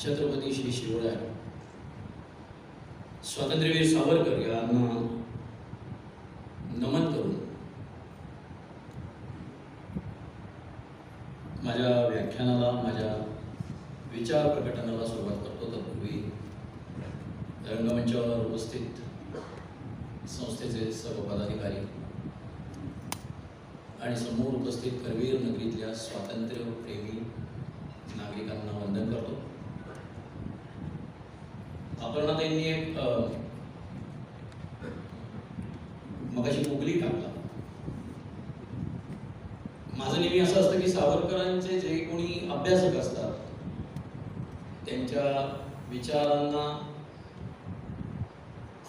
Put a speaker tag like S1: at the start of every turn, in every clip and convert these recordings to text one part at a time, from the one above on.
S1: छत्रपती श्री शिवराय स्वातंत्र्यवीर सावरकर यांना नमन करून माझ्या व्याख्यानाला, माझ्या विचार प्रकटनाला सुरुवात करतो. तत्पूर्वी रंगमंचावर उपस्थित संस्थेचे सर्व पदाधिकारी आणि समोर उपस्थित करवीर नगरीतल्या स्वातंत्र्यप्रेमी नागरिकांना वंदन करतो. अपर्णाताईंनी एक मगाशी मुगली टाकला. माझं नेहमी असं असतं की सावरकरांचे जे कोणी अभ्यासक असतात त्यांच्या विचारांना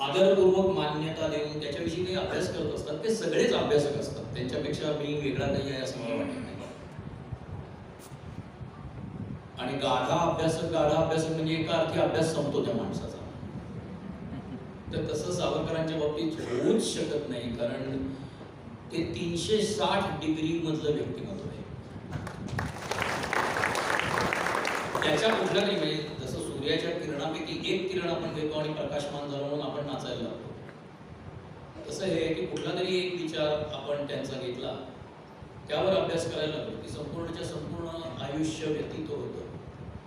S1: आदरपूर्वक मान्यता देऊन त्याच्याविषयी काही अभ्यास करत असतात ते सगळेच अभ्यासक असतात. त्यांच्यापेक्षा मी वेगळा नाही आहे असं मला वाटत नाही. आणि गाढा अभ्यासक म्हणजे एका अर्थी अभ्यास संपतो त्या माणसाचा. तर तसं सावरकरांच्या बाबतीत होऊच शकत नाही, कारण ते 360 डिग्री मधलं व्यक्तिमत्व आहे. त्याच्या कुठल्या नाही, म्हणजे जसं सूर्याच्या किरणापैकी एक किरण आपण घेतो आणि प्रकाशमान झालं म्हणून आपण नाचायला लागतो, तसं हे की कुठला तरी एक विचार आपण त्यांचा घेतला, त्यावर अभ्यास करायला लागलो की संपूर्णच्या संपूर्ण आयुष्य व्यतीत होतं.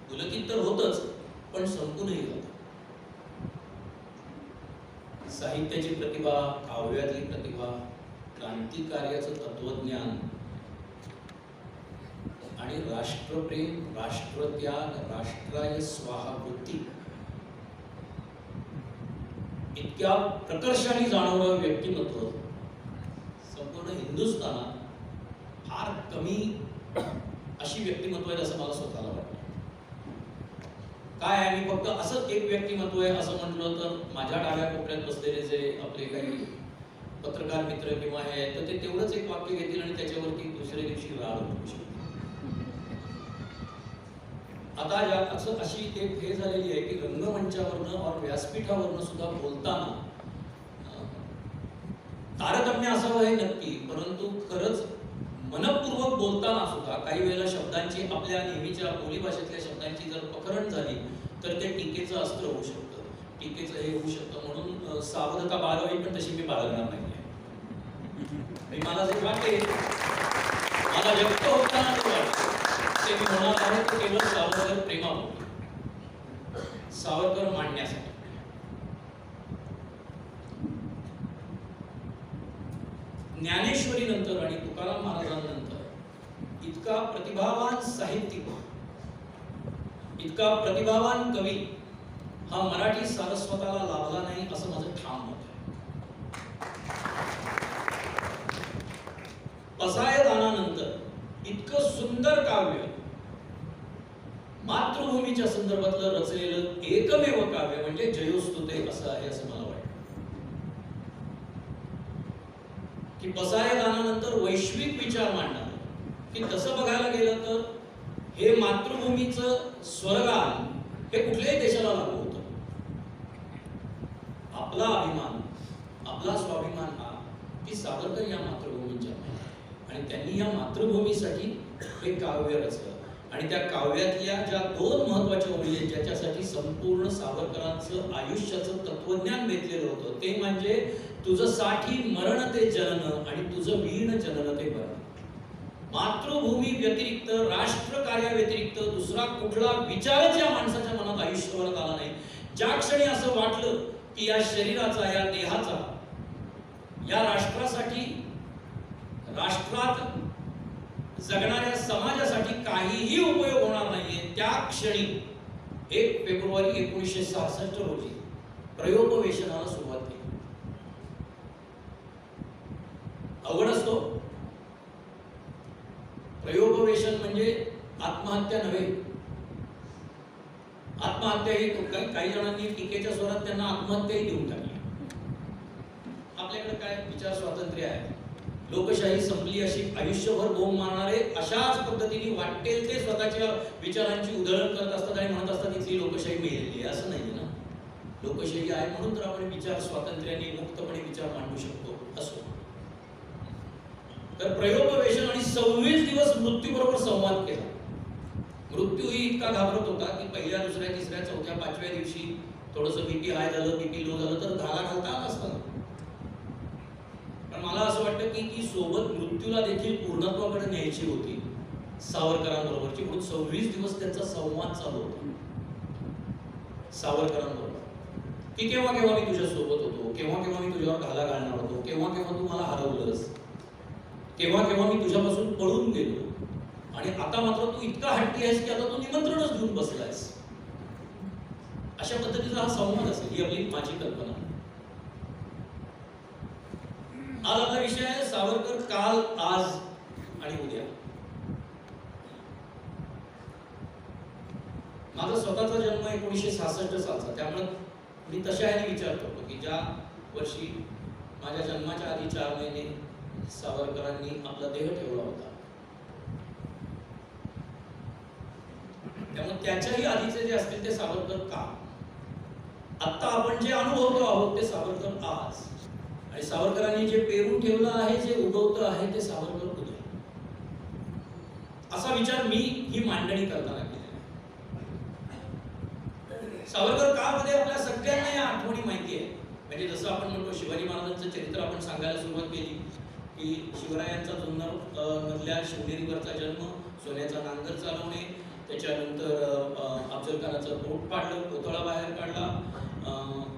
S1: पुलकित तर होतच, पण संपूनही होतं. साहित्याची प्रतिभा, काव्यातली प्रतिभा, क्रांतिकार्याचं तत्वज्ञान आणि राष्ट्रप्रेम, राष्ट्रत्याग, राष्ट्राय स्वाहा वृत्ती इतक्या प्रकर्षाने जाणवणारं व्यक्तिमत्व संपूर्ण हिंदुस्थानात फार कमी अशी व्यक्तिमत्व आहे असं मला स्वतःला वाटतं. काय आहे, मी फक्त असंच एक व्यक्तिमत्व आहे असं म्हटलं तर माझ्या डाव्या कोपऱ्यात बसलेले जे आपले काही पत्रकार मित्र किंवा हे आहेत तर ते तेवढंच एक वाक्य घेतील आणि त्याच्यावरती दुसऱ्या दिवशी राग होऊ शकते. आता या अशी एक हे झालेली आहे की रंगमंचावरनं और व्यासपीठावरनं सुद्धा बोलताना तारतम्य असावं हे नक्की, परंतु खरंच मनपूर्वक बोलताना सुद्धा काही वेळेला शब्दांची, आपल्या नेहमीच्या बोलीभाषेतल्या शब्दांची जर पकरण झाली तर ते टीकेचं अस्त्र होऊ शकतं, टीकेचं हे होऊ शकतं. म्हणून सावधता बाळगावी, पण तशी मी बाळगणार नाही. मला जे वाटते, मला व्यक्त होताना जे वाटतं ते मी होणार आहे ते केवळ सावरकर प्रेमापोटी, सावरकर मांडण्यासाठी. ज्ञानेश्वरी नंतर आणि तुकाराम महाराजांनंतर इतका प्रतिभावान साहित्यिक, इतका प्रतिभावान कवी हा मराठी सारस्वताला लाभला नाही असं माझं ठाम मत आहे. पसायदानानंतर इतकं सुंदर काव्य, मातृभूमीच्या संदर्भातलं रचलेलं एकमेव काव्य म्हणजे जयोस्तुते असं आहे असं मला वाटतं. की पसायदानानंतर वैश्विक विचार मांडणार, की तसं बघायला गेलं तर हे मातृभूमीचं स्वर्गान हे कुठल्याही देशाला लागू होतं. आपला अभिमान, आपला स्वाभिमान हा की सावरकर या मातृभूमीच्या आणि त्यांनी या मातृभूमीसाठी हे काव्य रचलं. आणि त्या काव्यातल्या ज्या दोन महत्वाच्या ओळी आहेत ज्याच्यासाठी संपूर्ण सावरकरांचं आयुष्याचं तत्वज्ञान वेधलेलं होतं ते म्हणजे तुझं साठी मरण ते जनन आणि तुझं वीण जनन ते मरण. मातृभूमी व्यतिरिक्त, राष्ट्र कार्याव्यतिरिक्त दुसरा कुठला विचारच या माणसाच्या मनात आयुष्यभरात आला नाही. ज्या क्षणी असं वाटलं की या शरीराचा, या देहाचा, या राष्ट्रासाठी, राष्ट्रात जगणाऱ्या समाजासाठी काहीही उपयोग होणार नाहीये, त्या क्षणी 1 फेब्रुवारी 1966 रोजी प्रयोगवेशनाला सुरुवात केली. अवघड असतो प्रयोगवेशन म्हणजे आत्महत्या नव्हे. आत्महत्या ही काही जणांनी टीकेच्या स्वरात त्यांना आत्महत्याही देऊन टाकली. आपल्याकडे काय विचार स्वातंत्र्य आहे, लोकशाही संपली अशी आयुष्यभर बोंब मारणारे अशाच पद्धतीने वाटेल ते स्वतःच्या विचारांची उधळण करत असतात आणि म्हणत असतात इथली लोकशाही मेलेली आहे. असं नाही ना, लोकशाही आहे म्हणून तर आपण विचार स्वातंत्र्याने मुक्तपणे विचार मांडू शकतो. असो तर प्रयोगवेशन आणि 26 दिवस मृत्यूबरोबर संवाद केला. मृत्यूही इतका घाबरत होता की पहिल्या, दुसऱ्या, तिसऱ्या, चौथ्या, पाचव्या दिवशी थोडंसं बीपी हाय झालं, बीपी लो झालं तर घाला घालता आला असता. पण मला असं वाटतं की ती सोबत मृत्यूला देखील पूर्णत्वाकडे न्यायची होती सावरकरांबरोबरची, म्हणून 26 दिवस त्यांचा संवाद चालू होता सावरकरांबरोबर, की केव्हा केव्हा मी तुझ्या सोबत होतो, केव्हा केव्हा मी तुझ्यावर घाला घालणार होतो, केव्हा केव्हा तू मला हरवलंस, केव्हा केव्हा मी तुझ्यापासून पळून गेलो, आणि आता मात्र तू इतका हट्टी आहेस की आता तू निमंत्रणच घेऊन बसलायस. अशा पद्धतीचा हा संवाद असेल, ही आपली माझी कल्पना. आज आपला विषय आहे सावरकर काल, आज आणि उद्या. माझा स्वतःचा जन्म 1966 सालचा, त्यामुळे मी तशा ह्याने विचार करतो की ज्या वर्षी माझ्या जन्माच्या आधी 4 महिने सावरकरांनी आपला देह ठेवला होता, त्यामुळे त्याच्याही आधीचे जे असतील ते सावरकर का. आता आपण जे अनुभवतो आहोत ते सावरकर आज, आणि सावरकरांनी जे पेरून ठेवलं आहे, जे उगवतं आहे ते सावरकर उद्या. असा विचार मी ही मांडणी करताना केला. सावरकर काळामध्ये आपल्या सगळ्यांना या आठवणी माहिती आहे. म्हणजे जसं आपण म्हणतो शिवाजी महाराजांचं चरित्र आपण सांगायला सुरुवात केली की शिवरायांचा जुन्नर मधल्या शिवनेरीवरचा जन्म, सोन्याचा नांगर चालवणे, त्याच्यानंतर अफजल खानाचं पोट पाडलं, कोथळा बाहेर काढला,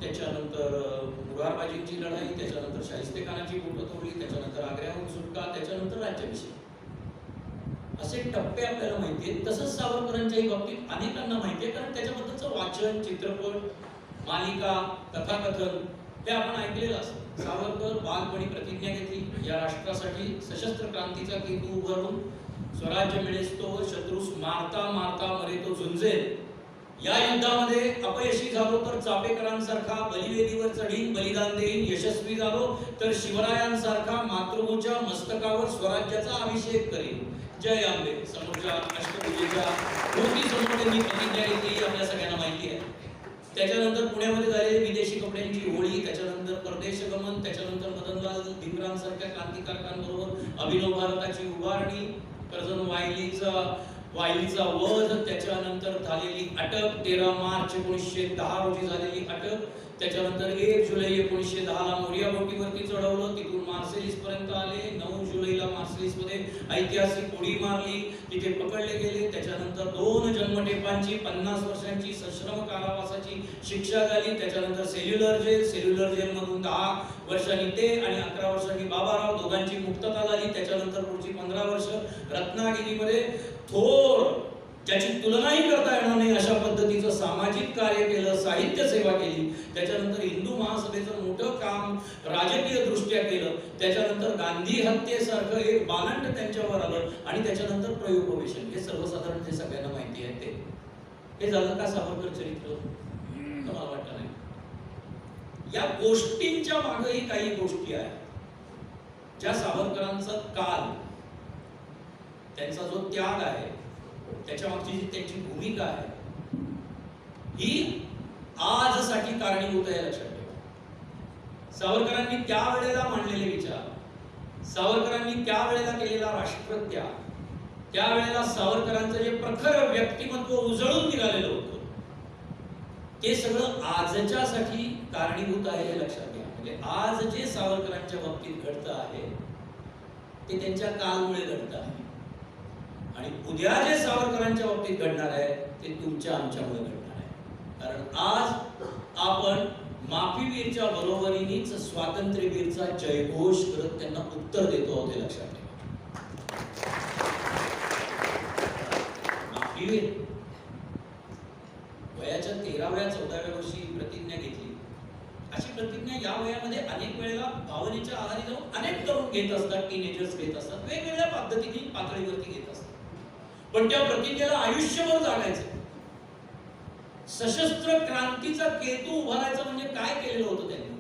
S1: त्याच्यानंतर मुरारबाजींची लढाई, त्याच्यानंतर शाहिस्ते खानाची बोटं तोडली, त्याच्यानंतर आग्र्याहून सुटका, त्याच्यानंतर राज्याभिषेक. असे टप्पे आपल्याला माहिती आहेत. तसंच सावरकरांच्याही बाबतीत अनेकांना माहिती आहे, कारण त्याच्याबद्दलचं वाचन, चित्रपट, मालिका, कथाकथन हे आपण ऐकलेलं असतं. सावरकर बालपणी प्रतिज्ञा घेतली, या राष्ट्रासाठी सशस्त्र क्रांतीचा केतू उभारून स्वराज्य मिळेस तो शत्रूस मारता मारता मरे तो झुंजेल. या युद्धामध्ये अपयशी झालो तर चापेकरांसारखा बलिवेदीवर चढीन, बलिदान देईन. यशस्वी झालो तर शिवरायांसारखा मातृभूच्या मस्तकावर स्वराज्याचा अभिषेक करीन. जय आंबे. समोरच्या अष्टभुजेच्या मूर्तीसमोर त्यांनी प्रतिज्ञा घेतली, आपल्या सगळ्यांना माहिती आहे. त्याच्यानंतर पुण्यामध्ये झालेली विदेशी कपड्यांची होळी, त्याच्यानंतर परदेश गमन, त्याच्यानंतर मदनलाल धिंगरांसारख्या क्रांतिकारकांबरोबर अभिनव भारताची उभारणी, कर्जन वायलीचा वध, त्याच्यानंतर झालेली अटक, 13 मार्च 1910 रोजी झालेली अटक, त्याच्यानंतर 1 जुलै 1910 ला मोरिया बोटीवरती चढवलं, तिथून मार्सेलिस पर्यंत आले, 9 जुलैला मार्सेलिस मध्ये ऐतिहासिक उडी मारली, तिथे पकडले गेले, त्याच्यानंतर 2 जन्मठेपांची 50 वर्षांची सश्रम कारावासाची शिक्षा झाली, त्याच्यानंतर सेल्युलर जेल मधून 10 वर्षांनी ते आणि 11 वर्षांनी बाबाराव दोघांची मुक्तता झाली, त्याच्यानंतर पुढची 15 वर्ष रत्नागिरीमध्ये थोर, ज्याची तुलनाही करता येणार नाही अशा पद्धतीचं सामाजिक कार्य केलं, साहित्य सेवा केली, त्याच्यानंतर हिंदू महासभेचं मोठं काम राजकीय दृष्ट्या केलं, त्याच्यानंतर गांधी हत्येसारखं एक बालंट त्यांच्यावर आलं, आणि त्याच्यानंतर प्रयोगोपेशन. हे सर्वसाधारण जे सगळ्यांना माहिती आहे ते. हे झालं का सावरकर चरित्र? मला वाटतं नाही. या गोष्टींच्या मागेही काही गोष्टी आहेत ज्या सावरकरांचा काल, त्यांचा जो त्याग आहे, त्याच्या मागची जी त्यांची भूमिका आहे, ही आजसाठी कारणीभूत आहे, लक्षात ठेवा. सावरकरांनी त्यावेळेला मांडलेले विचार, सावरकरांनी त्यावेळेला केलेला राष्ट्रत्याग, त्यावेळेला सावरकरांचं जे प्रखर व्यक्तिमत्व उजळून निघालेलं होतं, ते सगळं आजच्यासाठी कारणीभूत आहे, हे लक्षात घ्या. म्हणजे आज जे सावरकरांच्या बाबतीत घडतं आहे ते त्यांच्या काळामुळे घडतं आहे, आणि उद्या जे सावरकरांच्या बाबतीत घडणार आहे ते तुमच्या आमच्यामुळे घडणार आहे. कारण आज आपण माफीवीरच्या बरोबरीनेच स्वातंत्र्यवीरचा जयघोष करत त्यांना उत्तर देतो आहोत, हे लक्षात ठेवा. माफीवीर वयाच्या 13व्या 14व्या वर्षी प्रतिज्ञा घेतली. अशी प्रतिज्ञा या वयामध्ये अनेक वेळेला भावनेच्या आधारे जाऊन अनेक तरुण घेत असतात, टीनेजर्स घेत असतात, वेगवेगळ्या पद्धतीने पातळीवरती घेत असतात. पण त्या प्रतिज्ञेला आयुष्यभर जागायचं. सशस्त्र क्रांतीचा केतू उभारायचा म्हणजे काय केलेलं होतं त्यांनी?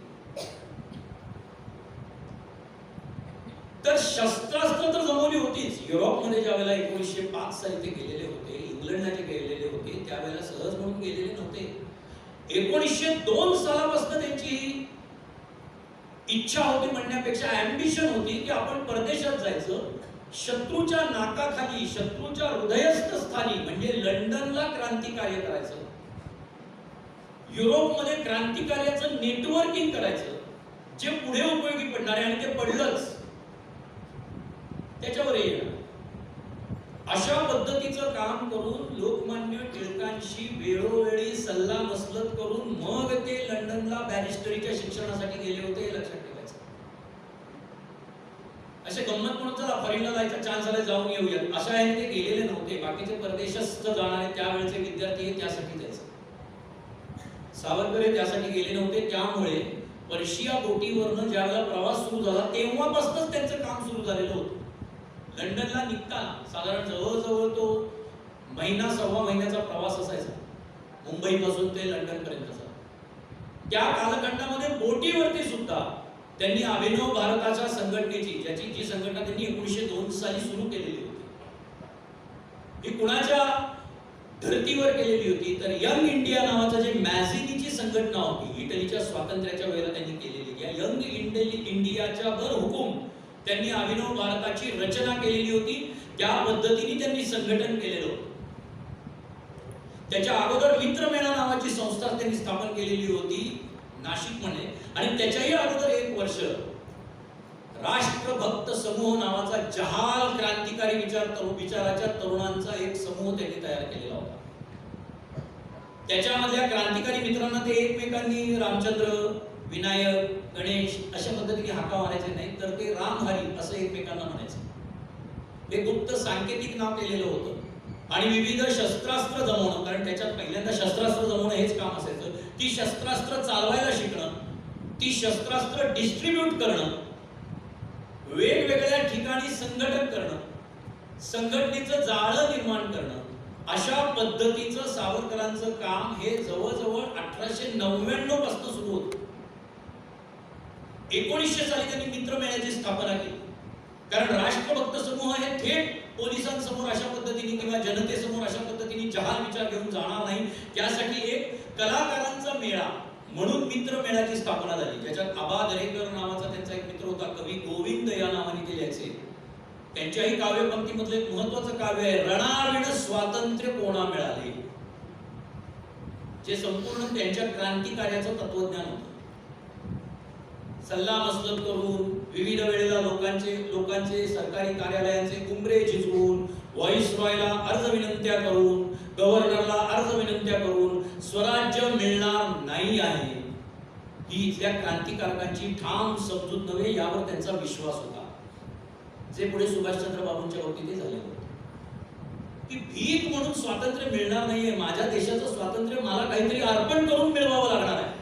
S1: तर शस्त्रास्त्र तर जमवली होतीच. युरोपमध्ये ज्या वेळेला 1905 साली ते गेलेले होते, इंग्लंडला जे गेलेले होते, त्यावेळेला सहज म्हणून गेलेले नव्हते. 1902 सालापासून त्यांची इच्छा होती, म्हणण्यापेक्षा ॲम्बिशन होती की आपण परदेशात जायचं शत्रूच्या नाकाखाली, शत्रूच्या हृदयस्थ स्थानी म्हणजे लंडनला क्रांतिकार्य करायचं, युरोपमध्ये क्रांतिकार्याचं नेटवर्किंग करायचं, जे पुढे उपयोगी पडणार आहे आणि ते पडलंच, त्याच्यावर येणार. अशा पद्धतीचं काम करून लोकमान्य टिळकांशी वेळोवेळी सल्ला मसलत करून मग ते लंडनला बॅरिस्टरीच्या शिक्षणासाठी गेले होते, हे लक्षात ठेवायचं. असे गंमत म्हणून चला फॉरेनला जायचा चान्स आला जाऊन येऊयात अशा आहे ते गेलेले नव्हते. बाकीचे परदेशस्थ जाणारे त्यावेळेचे विद्यार्थी हे त्यासाठी जायचे. सावरकर हे त्यासाठी गेले नव्हते. त्यामुळे पर्शिया बोटीवरनं ज्यावेळेला प्रवास सुरू झाला तेव्हापासूनच त्यांचं काम सुरू झालेलं होतं. लंडनला निघताना साधारण जवळजवळ तो महिना सव्वा महिन्याचा प्रवास असायचा मुंबईपासून ते लंडन पर्यंतचा. त्या कालखंडामध्ये बोटीवरती सुद्धा त्यांनी अभिनव भारताच्या संघटनेची, जी संघटना त्यांनी 1902 साली सुरू केलेली होती, ही कुणाच्या धर्तीवर केलेली होती तर यंग इंडिया नावाचं जे मॅझिनीची संघटना होती, इटलीच्या स्वातंत्र्याच्या वेळेला त्यांनी केलेली. या यंग इंडियाच्या हुकूम त्यांनी अभिनव भारताची रचना केलेली होती. त्या पद्धतीने त्यांनी संघटन केलेलं होतं. त्याच्या अगोदर मित्रमेळा नावाची संस्था त्यांनी स्थापन केलेली होती नाशिकमध्ये, आणि त्याच्याही अगोदर 1 वर्ष राष्ट्रभक्त समूह नावाचा जहाल क्रांतिकारी विचाराच्या तरुणांचा एक समूह त्यांनी तयार केलेला होता. त्याच्यामधल्या क्रांतिकारी मित्रांना ते एकमेकांनी रामचंद्र, विनायक, गणेश अशा पद्धतीने हाका मारायचे नाही, तर ते रामहरी असं एकमेकांना म्हणायचे. ते गुप्त सांकेतिक नाव केलेलं होतं. आणि विविध शस्त्रास्त्र जमवणं, कारण त्याच्यात पहिल्यांदा शस्त्रास्त्र जमवणं हेच काम असायचं. ती शस्त्रास्त्र चालवायला शिकणं, ती शस्त्रास्त्र डिस्ट्रीब्यूट करणं, वेगवेगळ्या ठिकाणी संघटन करणं, संघटनेचं जाळं निर्माण करणं, अशा पद्धतीचं सावरकरांचं काम हे जवळजवळ 1899 पासून सुरू होतं. 1900 साली त्यांनी मित्रमेळ्याची स्थापना केली. कारण राष्ट्रभक्त समूह हे थेट पोलिसांसमोर अशा पद्धतीने किंवा जनतेसमोर अशा पद्धतीने जहाल विचार घेऊन जाणार नाही. त्यासाठी एक कलाकारांचा मेळा म्हणून मित्रमेळ्याची स्थापना झाली, ज्याच्यात आबा दरेकर नावाचा त्यांचा एक मित्र होता, कवी गोविंद या नावाने ते लिहायचे. त्यांच्याही काव्यपंक्तीमधलं एक महत्वाचं काव्य आहे, रणाविण स्वातंत्र्य कोणा मिळाले, जे संपूर्ण त्यांच्या क्रांतिकार्याचं तत्वज्ञान होतं. सल्ला मसलत करून विविध वेळेला लोकांचे सरकारी कार्यालयांचे कुंबरे झिजवून, व्हॉइसरॉयला अर्ज विनंत्या करून, गव्हर्नरला अर्ज विनंत्या करून स्वराज्य मिळणार नाही आहे ही इथल्या क्रांतिकारकांची ठाम समजूत नव्हे, यावर त्यांचा विश्वास होता. जे पुढे सुभाषचंद्र बाबूंच्या बाबतीत झाले होते की भीक म्हणून स्वातंत्र्य मिळणार नाहीये, माझ्या देशाचं स्वातंत्र्य मला काहीतरी अर्पण करून मिळवावं लागणार आहे.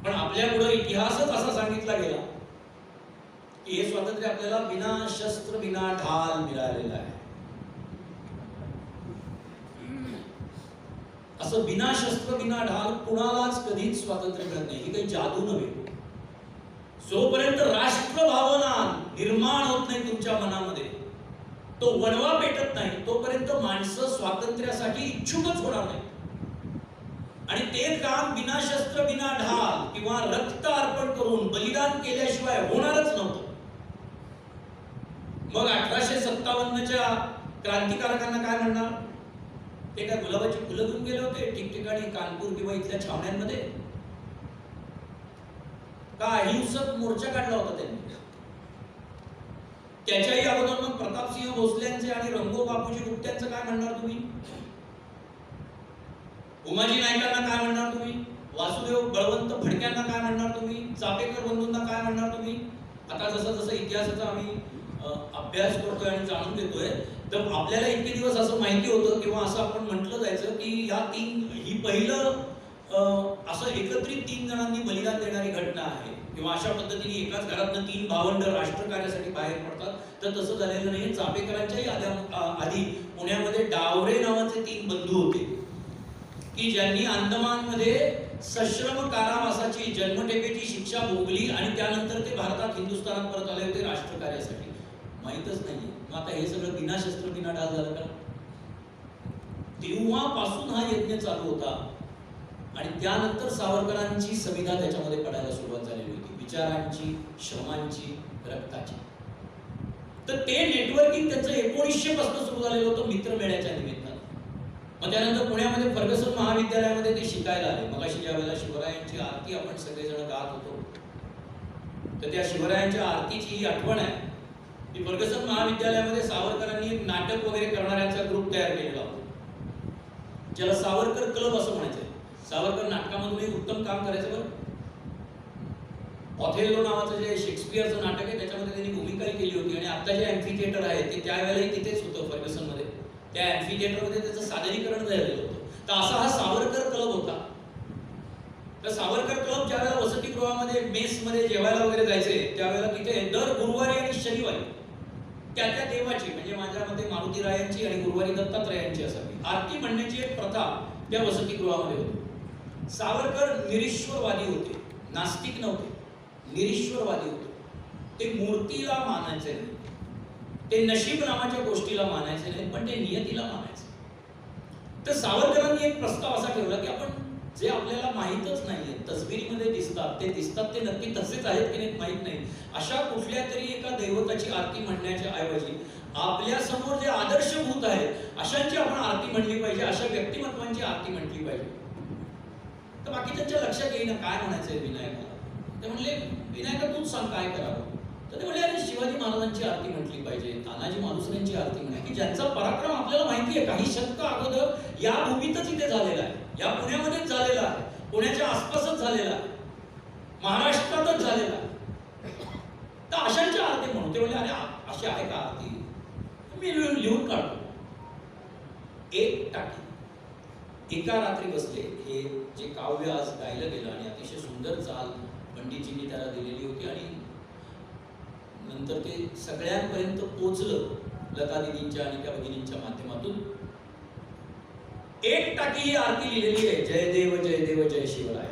S1: पण आपल्या पुढे इतिहासच असा सांगितला गेला की हे स्वातंत्र्य आपल्याला बिना शस्त्र बिना ढाल मिळालेलं आहे. असं बिना शस्त्र बिना ढाल कुणालाच कधीच स्वातंत्र्य मिळत नाही. ही काही जादू नव्हे. जोपर्यंत राष्ट्रभावना निर्माण होत नाही तुमच्या मनामध्ये, तो वणवा पेटत नाही, तोपर्यंत माणसं स्वातंत्र्यासाठी इच्छुकच होणार नाही. आणि ते काम बिना शस्त्र बिना ढाल किंवा रक्त अर्पण करून बलिदान केल्याशिवाय होणारच नव्हतं. मग 1857च्या क्रांतिकारकांना काय म्हणणार? ते काय गुलाबाची फुलं घेऊन गेले होते ठिकठिकाणी कानपूर किंवा इथल्या छावण्यांमध्ये? का अहिंसक मोर्चा काढला होता त्यांनी? त्याच्याही अगोदर मग प्रतापसिंह भोसल्यांचे आणि रंगो बापूजी गुप्त्यांचं काय म्हणणार तुम्ही? उमाजी नाईकांना काय म्हणणार तुम्ही? वासुदेव बळवंत फडक्यांना काय म्हणणार तुम्ही? चापेकर बंधूंना काय म्हणणार तुम्ही? आता जसं जसं इतिहासाचा आम्ही अभ्यास करतोय आणि जाणून घेतोय, तर आपल्याला इतके दिवस असं माहिती होतं किंवा असं आपण म्हटलं जायचं की ही पहिलं असं एकत्रित 3 जणांनी बलिदान देणारी घटना आहे किंवा अशा पद्धतीने एकाच घरातनं 3 भावंड राष्ट्रकार्यासाठी बाहेर पडतात. तर तसं झालेलं नाही. चापेकरांच्याही आधी पुण्यामध्ये डावरे नावाचे 3 बंधू होते की ज्यांनी अंदमानमध्ये सश्रम कारावासाची जन्मठेपेची शिक्षा भोगली आणि त्यानंतर ते भारतात हिंदुस्थानात परत आले होते राष्ट्रकार्यासाठी. माहीतच नाही. मग आता हे सगळं बिना शस्त्र बिना ढाल झालं का? तेव्हापासून हा यज्ञ चालू होता आणि त्यानंतर सावरकरांची समिधा त्याच्यामध्ये पडायला सुरुवात झालेली होती, विचारांची, श्रमांची, रक्ताची. तर ते नेटवर्किंग त्यांचं 1900 पासून सुरू झालेलं होतं मित्रमेळ्याच्या निमित्तानं. मग त्यानंतर पुण्यामध्ये फर्गसन महाविद्यालयामध्ये ते शिकायला आले. मगाशी ज्या वेळेला शिवरायांची आरती आपण सगळेजण गात होतो, तर त्या शिवरायांच्या आरतीची ही आठवण आहे की फर्गसन महाविद्यालयामध्ये सावरकरांनी एक नाटक वगैरे करणाऱ्यांचा ग्रुप तयार केलेला होता, ज्याला सावरकर क्लब असं म्हणायचं. सावरकर नाटकामधून एक उत्तम काम करायचं बरं. ऑथेल्लो नावाचं जे शेक्सपियरचं नाटक आहे त्याच्यामध्ये त्यांनी भूमिकाही केली होती, आणि आता जे अँफी थिएटर आहे ते त्यावेळेलाही तिथेच होतं फर्गसनमध्ये. त्या अँफी थिएटरमध्ये त्याचं सादरीकरण झालेलं होतं. तर असा हा सावरकर क्लब होता. तर सावरकर क्लब ज्या वेळेला वसतिगृहामध्ये मेसमध्ये जेवायला वगैरे जायचे त्यावेळेला तिथे दर गुरुवारी आणि शनिवारी त्या त्या देवाची, म्हणजे माझ्या मते मारुतीरायांची आणि गुरुवारी दत्तात्रयांची असावी, आरती म्हणण्याची एक प्रथा त्या वसतिगृहामध्ये होती. सावरकर निरीश्वरवादी होते, नास्तिक नव्हते, निरीश्वरवादी होते. ते मूर्तीला मानायचे नाही, ते नशीब नावाच्या गोष्टीला मानायचे नाही, पण ते नियतीला मानायचे. तर सावरकरांनी एक प्रस्ताव असा ठेवला की आपण जे आपल्याला माहीतच नाहीये, तस्बिरीमध्ये दिसतात ते नक्की तसेच आहेत की नाही माहीत नाही, अशा कुठल्या तरी एका दैवताची आरती म्हणण्याच्या ऐवजी आपल्या समोर जे आदर्शभूत आहेत अशांची आपण आरती म्हणली पाहिजे, अशा व्यक्तिमत्वांची आरती म्हटली पाहिजे. तर बाकीच्यांच्या लक्षात येईना काय म्हणायचंय विनायकाला. ते म्हणले, विनायका तूच सांग काय करावं. तर ते म्हणले, अरे शिवाजी महाराजांची आरती म्हटली पाहिजे, तानाजी मालुसरेंची आरती म्हणा, की ज्यांचा पराक्रम आपल्याला माहिती आहे, काही शतक अगोदर या भूमीतच इथे झालेला आहे, या पुण्यामध्येच झालेला आहे, पुण्याच्या आसपासच झालेला आहे, महाराष्ट्रातच झालेला आहे. तर अशांच्या आरती म्हणून ते म्हणले, अरे अशी आहे का आरती, मी लिहून काढतो. एक टाकी एका रात्री बसले. हे जे काव्य आज गायलं गेलं आणि अतिशय सुंदर चाल पंडितजींनी त्याला दिलेली होती, आणि नंतर ते सगळ्यांपर्यंत पोचलं लता दिदींच्या आणि त्या भगिनींच्या माध्यमातून. एक टाकी ही आरती लिहिलेली आहे, जय देव जय शिवराय,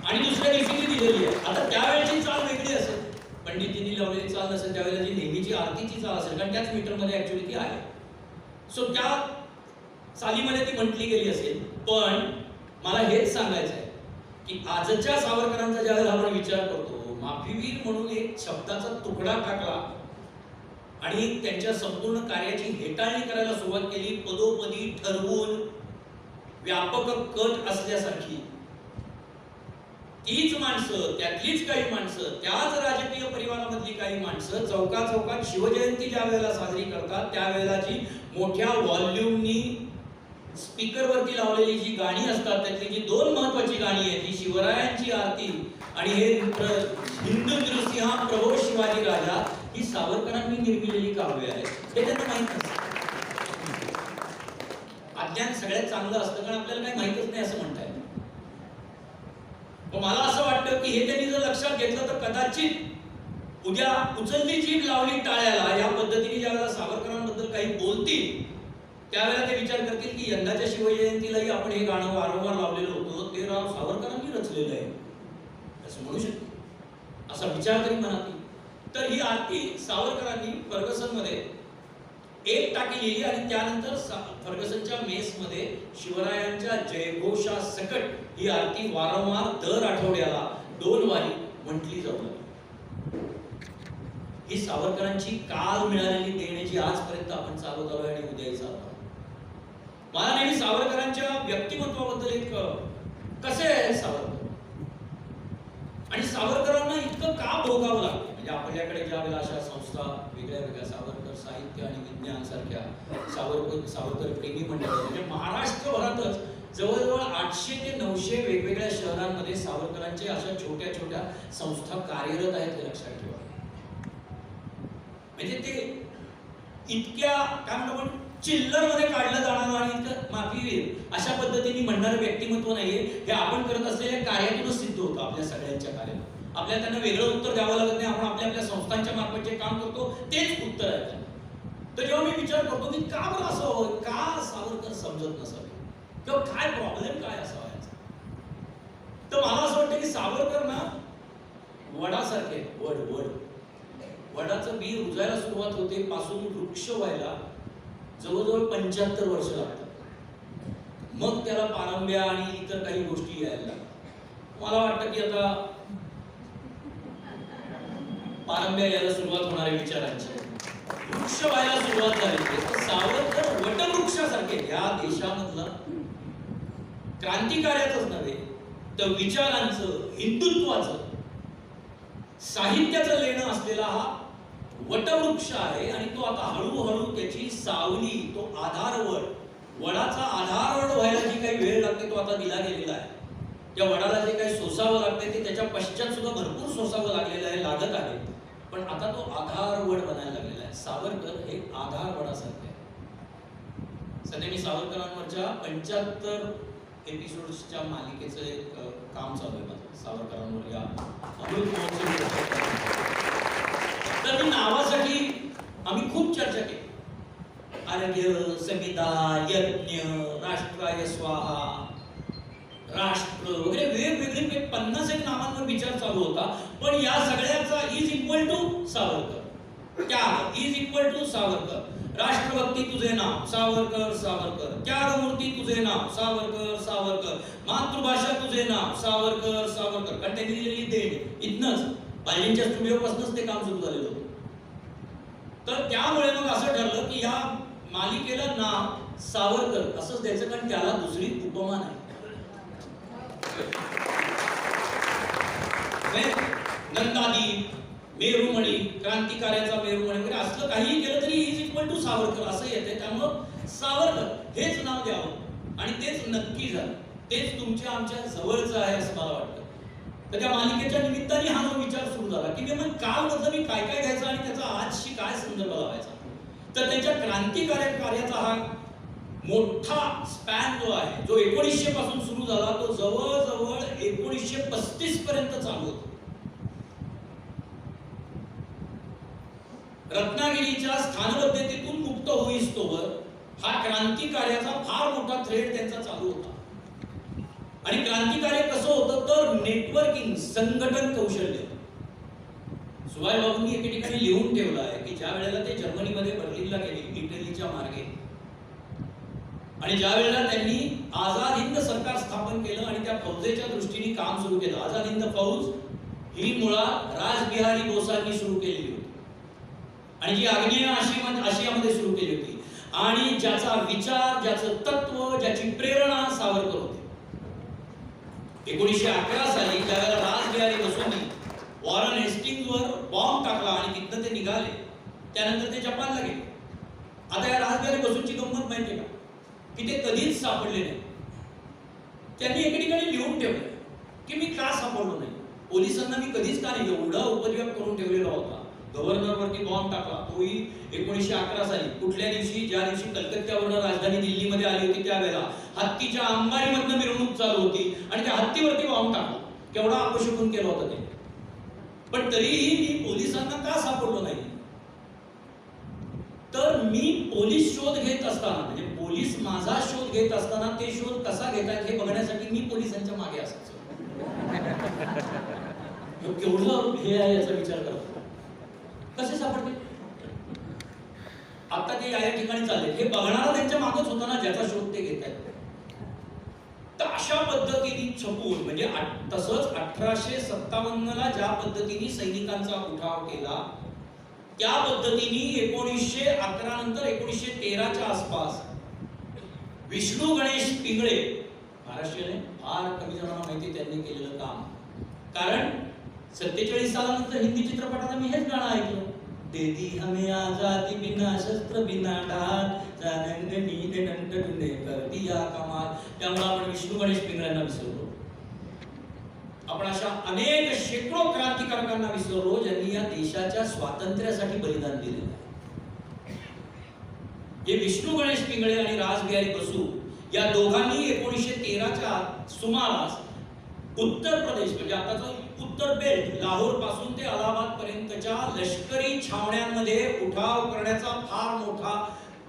S1: आणि दुसऱ्या दिवशी ती दिलेली आहे. आता त्यावेळेची चाल वेगळी असेल, पंडितजींनी लावलेली चाल नसेल, त्यावेळेला जी नेहमीची आरतीची चाल असेल, कारण त्याच मीटरमध्ये ऍक्च्युअली ती आहे. सो त्या चालीमध्ये ती म्हटली गेली असेल. पण मला हेच सांगायचं आहे की आजच्या सावरकरांचा ज्यावेळेला आपण विचार करतो, माफीवीर म्हणून एक शब्दाचा तुकडा टाकला आणि त्यांच्या संपूर्ण कार्याची हेटाळणी करायला सुरुवात केली, पदोपदी ठरवून व्यापक कट असल्यासारखी. तीच माणसं, त्यातलीच काही माणसं, त्याच राजकीय परिवारामधली काही माणसं चौकात शिवजयंती ज्या वेळेला साजरी करतात त्यावेळेला जी मोठ्या व्हॉल्यूमनी स्पीकरवरती लावलेली जी गाणी असतात, त्यातली जी दोन महत्वाची गाणी आहेत, ही शिवरायांची आरती आणि हे हिंदू नृसिंहा प्रभो शिवाजी राजा, ही सावरकरांनी निर्मिलेली काव्य आहेत. हे त्यांना माहित नसतं. अज्ञान सगळ्यात चांगलं असतं, कारण आपल्याला काही माहितच नाही असं म्हणताय. मला असं वाटतं की हे त्यांनी जर लक्षात घेतलं तर कदाचित उद्या उचलली जीभ लावली टाळ्याला या पद्धतीने ज्यावेळेला सावरकरांबद्दल काही बोलतील त्यावेळेला ते विचार करतील की यंदाच्या शिवजयंतीलाही आपण हे गाणं वारंवार लावलेलं होतं, ते राव सावरकरांनी रचलेलं आहे असं म्हणू शकतो. असा विचार तरी मनात येईल. तर ही आरती सावरकरांनी फर्गसनमध्ये एक टाकी लिहिली, आणि त्यानंतर फर्गसनच्या मेसमध्ये शिवरायांच्या जयघोषा सकट ही आरती वारंवार दर आठवड्याला 2 वारी म्हटली जाऊ लागली. ही सावरकरांची काल मिळालेली देण्याची आजपर्यंत आपण चालवत आलोय आणि उद्याही चालतो. मला नेहमी सावरकरांच्या व्यक्तिमत्वाबद्दल एक कसे आहे सावरकर, आणि सावरकरांना इतकं का भोगावं लागतं. म्हणजे आपल्याकडे ज्या वेळेला अशा संस्था वेगळ्या सावरकर साहित्य आणि विज्ञान सारख्या सावरकर प्रेमी मंडळ, म्हणजे महाराष्ट्रभरातच जवळजवळ 800 ते 900 वेगवेगळ्या शहरांमध्ये सावरकरांच्या अशा छोट्या छोट्या संस्था कार्यरत आहेत, हे लक्षात ठेवा. म्हणजे ते इतक्या काय म्हणतो आपण चिल्लर मध्ये काढलं जाणार आणि इतकं माफीवीर अशा पद्धतीने म्हणणारं व्यक्तिमत्व नाहीये. हे आपण करत असलेल्या कार्यातूनच सिद्ध होतं. आपल्या सगळ्यांच्या कार्यात आपल्याला त्यांना वेगळं उत्तर द्यावं लागत नाही. आपण आपल्या संस्थांच्या मार्फत जे काम करतो तेच उत्तर आहे. तर जेव्हा मी विचार करतो की का बरं असं हवं, का सावरकर समजत नसावे, किंवा काय प्रॉब्लेम काय असावा याचा, तर मला असं वाटतं की सावरकर ना वडासारखे, वडाचं बी रुजायला सुरुवात होते पासून वृक्ष व्हायला जवळजवळ 75 वर्ष लागतात. मग त्याला पारंब्या आणि इतर काही गोष्टी यायला लागतात. मला वाटतं की आता पारंब्या यायला सुरुवात होणाऱ्या विचारांची, वृक्ष व्हायला सुरुवात झाली. तर सावरकर वटवृक्षासारखे या देशामधला क्रांतिकार्याचंच नव्हे तर विचारांचं, हिंदुत्वाचं, साहित्याचं लेणं असलेला हा वटवृक्ष आहे. आणि तो आता हळूहळू त्याची सावली, तो आधारवड, वडाचा आधारवड व्हायला जी काही वेळ लागते तो आता दिला गेलेला आहे. त्या वडाला जे काही सोसावं लागते ते त्याच्या पश्चात सुद्धा भरपूर सोसावं लागलेलं आहे, लागत आहे. पण आता तो आधारवड बनायला लागलेला आहे. सावरकर हे आधारवडासारखे आहे. सध्या मी सावरकरांवरच्या 75 एपिसोड्सच्या मालिकेचं एक काम चालू आहे माझं, सावरकरांवर या अमृत महोत्सव. तर मी नावासाठी आम्ही खूप चर्चा केली. अर्घ्य, संहिता, यज्ञ, राष्ट्राय स्वाहा, राष्ट्र वगैरे वेगवेगळे 50 एक नावांवर विचार चालू होता. पण या सगळ्याचा इज इक्वल टू सावरकर, त्याग इज इक्वल टू सावरकर, राष्ट्रभक्ती तुझे नाव सावरकर सावरकर, त्यागमूर्ती तुझे नाव सावरकर सावरकर, मातृभाषा तुझे नाव सावरकर सावरकर. कारण त्यांनी दिलेली देण इथनच बालींच्या स्टुडिओपासूनच ते काम सुरू झालेलं होतं. तर त्यामुळे मग असं ठरलं की या मालिकेला नाव सावरकर असंच द्यायचं, कारण त्याला दुसरी उपमा नाही. नंदादीप, मेरुमणी, क्रांतिकार्याचा मेरुमणी वगैरे असलं काहीही केलं तरी इज इक्वल टू सावरकर असं येते. त्यामुळं सावरकर हेच नाव द्यावं आणि तेच नक्की झालं. तेच तुमच्या आमच्या जवळचं आहे असं मला वाटतं. तर त्या मालिकेच्या निमित्ताने हा जो विचार सुरू झाला की मग काल मधलं मी काय काय घ्यायचं आणि त्याचा आजशी काय संदर्भ लावायचा. तर त्यांच्या क्रांतिकार्याचा हा मोठा स्पॅन जो आहे, जो 1900 पासून सुरू झाला, तो जवळजवळ 1935 पर्यंत चालू होता. रत्नागिरीच्या स्थानबद्धतेतून मुक्त होईस्तोवर हा क्रांतिकार्याचा फार मोठा थ्रेड त्यांचा चालू होता. आणि क्रांतिकार्य कसं होतं तर नेटवर्किंग, संघटन कौशल्य. सुभाषबाबूंनी एके ठिकाणी लिहून ठेवलं आहे की ज्या वेळेला ते जर्मनीमध्ये बर्लिनला गेले, इटलीच्या मार्गे, आणि ज्या वेळेला त्यांनी आझाद हिंद सरकार स्थापन केलं आणि त्या फौजेच्या दृष्टीने काम सुरू केलं. आझाद हिंद फौज ही मुळात रासबिहारी बोसांनी सुरू केलेली होती आणि जी आग्नेय आशियामध्ये सुरू केली होती आणि ज्याचा विचार, ज्याचं तत्व, ज्याची प्रेरणा सावरकर होते. 1911 साली ज्यावेळेला रासबिहारी बोसांनी वॉरन हेस्टिंग्जवर बॉम्ब टाकला आणि तिथनं ते निघाले, त्यानंतर ते जपानला गेले. आता या रासबिहारी बोसांची गंमत माहिती का की ते कधीच सापडले नाही. त्यांनी एके ठिकाणी लिहून ठेवलं की मी का सापडलो नाही, पोलिसांना मी कधीच का नाही, एवढा उपद्व्याप करून ठेवलेला होता. गव्हर्नरवरती बॉम्ब टाकला, तोही 1911 साली. कुठल्या दिवशी, ज्या दिवशी कलकत्त्यावरून राजधानी दिल्लीमध्ये आली होती त्यावेळेला हत्तीच्या अंबारीमधनं मिरवणूक चालू होती आणि त्या हत्तीवरती बॉम्ब टाकला. केवढा अपशकुन केलं होतं ते. पण तरीही मी पोलिसांना का सापडलो नाही, तर मी पोलीस शोध घेत असताना, म्हणजे पोलीस माझा शोध घेत असताना ते शोध कसा घेतात हे बघण्यासाठी मी पोलिसांच्या मागे असायचो. केवढं हे आहे याचा विचार करतो. कसे सापडते आता ते या ठिकाणी चालले, हे बघणारा त्यांच्या मागच होता ना, ज्याचा शोध ते घेत आहेत. तर अशा पद्धतीने छपून, म्हणजे तसंच 1857 ला ज्या पद्धतीने सैनिकांचा उठाव केला त्या पद्धतीने 1911 नंतर 1913च्या आसपास विष्णू गणेश पिंगळे, महाराष्ट्रीयन, फार कमी जणांना माहिती त्यांनी केलेलं काम. कारण 47 सालानंतर हिंदी चित्रपटात मी हेच गाणं ऐकलं, देदी हमें आजादी बिना शस्त्र बिना ढाल, जानंगनी ने नंटने कर दिया कमाल. त्यामुळे आपण विष्णू गणेश पिंगळ्यांना विसरलो. आपण अशा अनेक शेकडो क्रांतिकारकांना विसरलो ज्यांनी या देशाच्या स्वातंत्र्यासाठी बलिदान दिले. हे विष्णू गणेश पिंगळे आणि रासबिहारी बसू या दोघांनी 1913च्या सुमारास उत्तर प्रदेश, म्हणजे आताचा उत्तर बेल्ट, लाहोर पासून ते अलाहाबाद पर्यंतच्या लष्करी छावण्यांमध्ये उठाव करण्याचा फार मोठा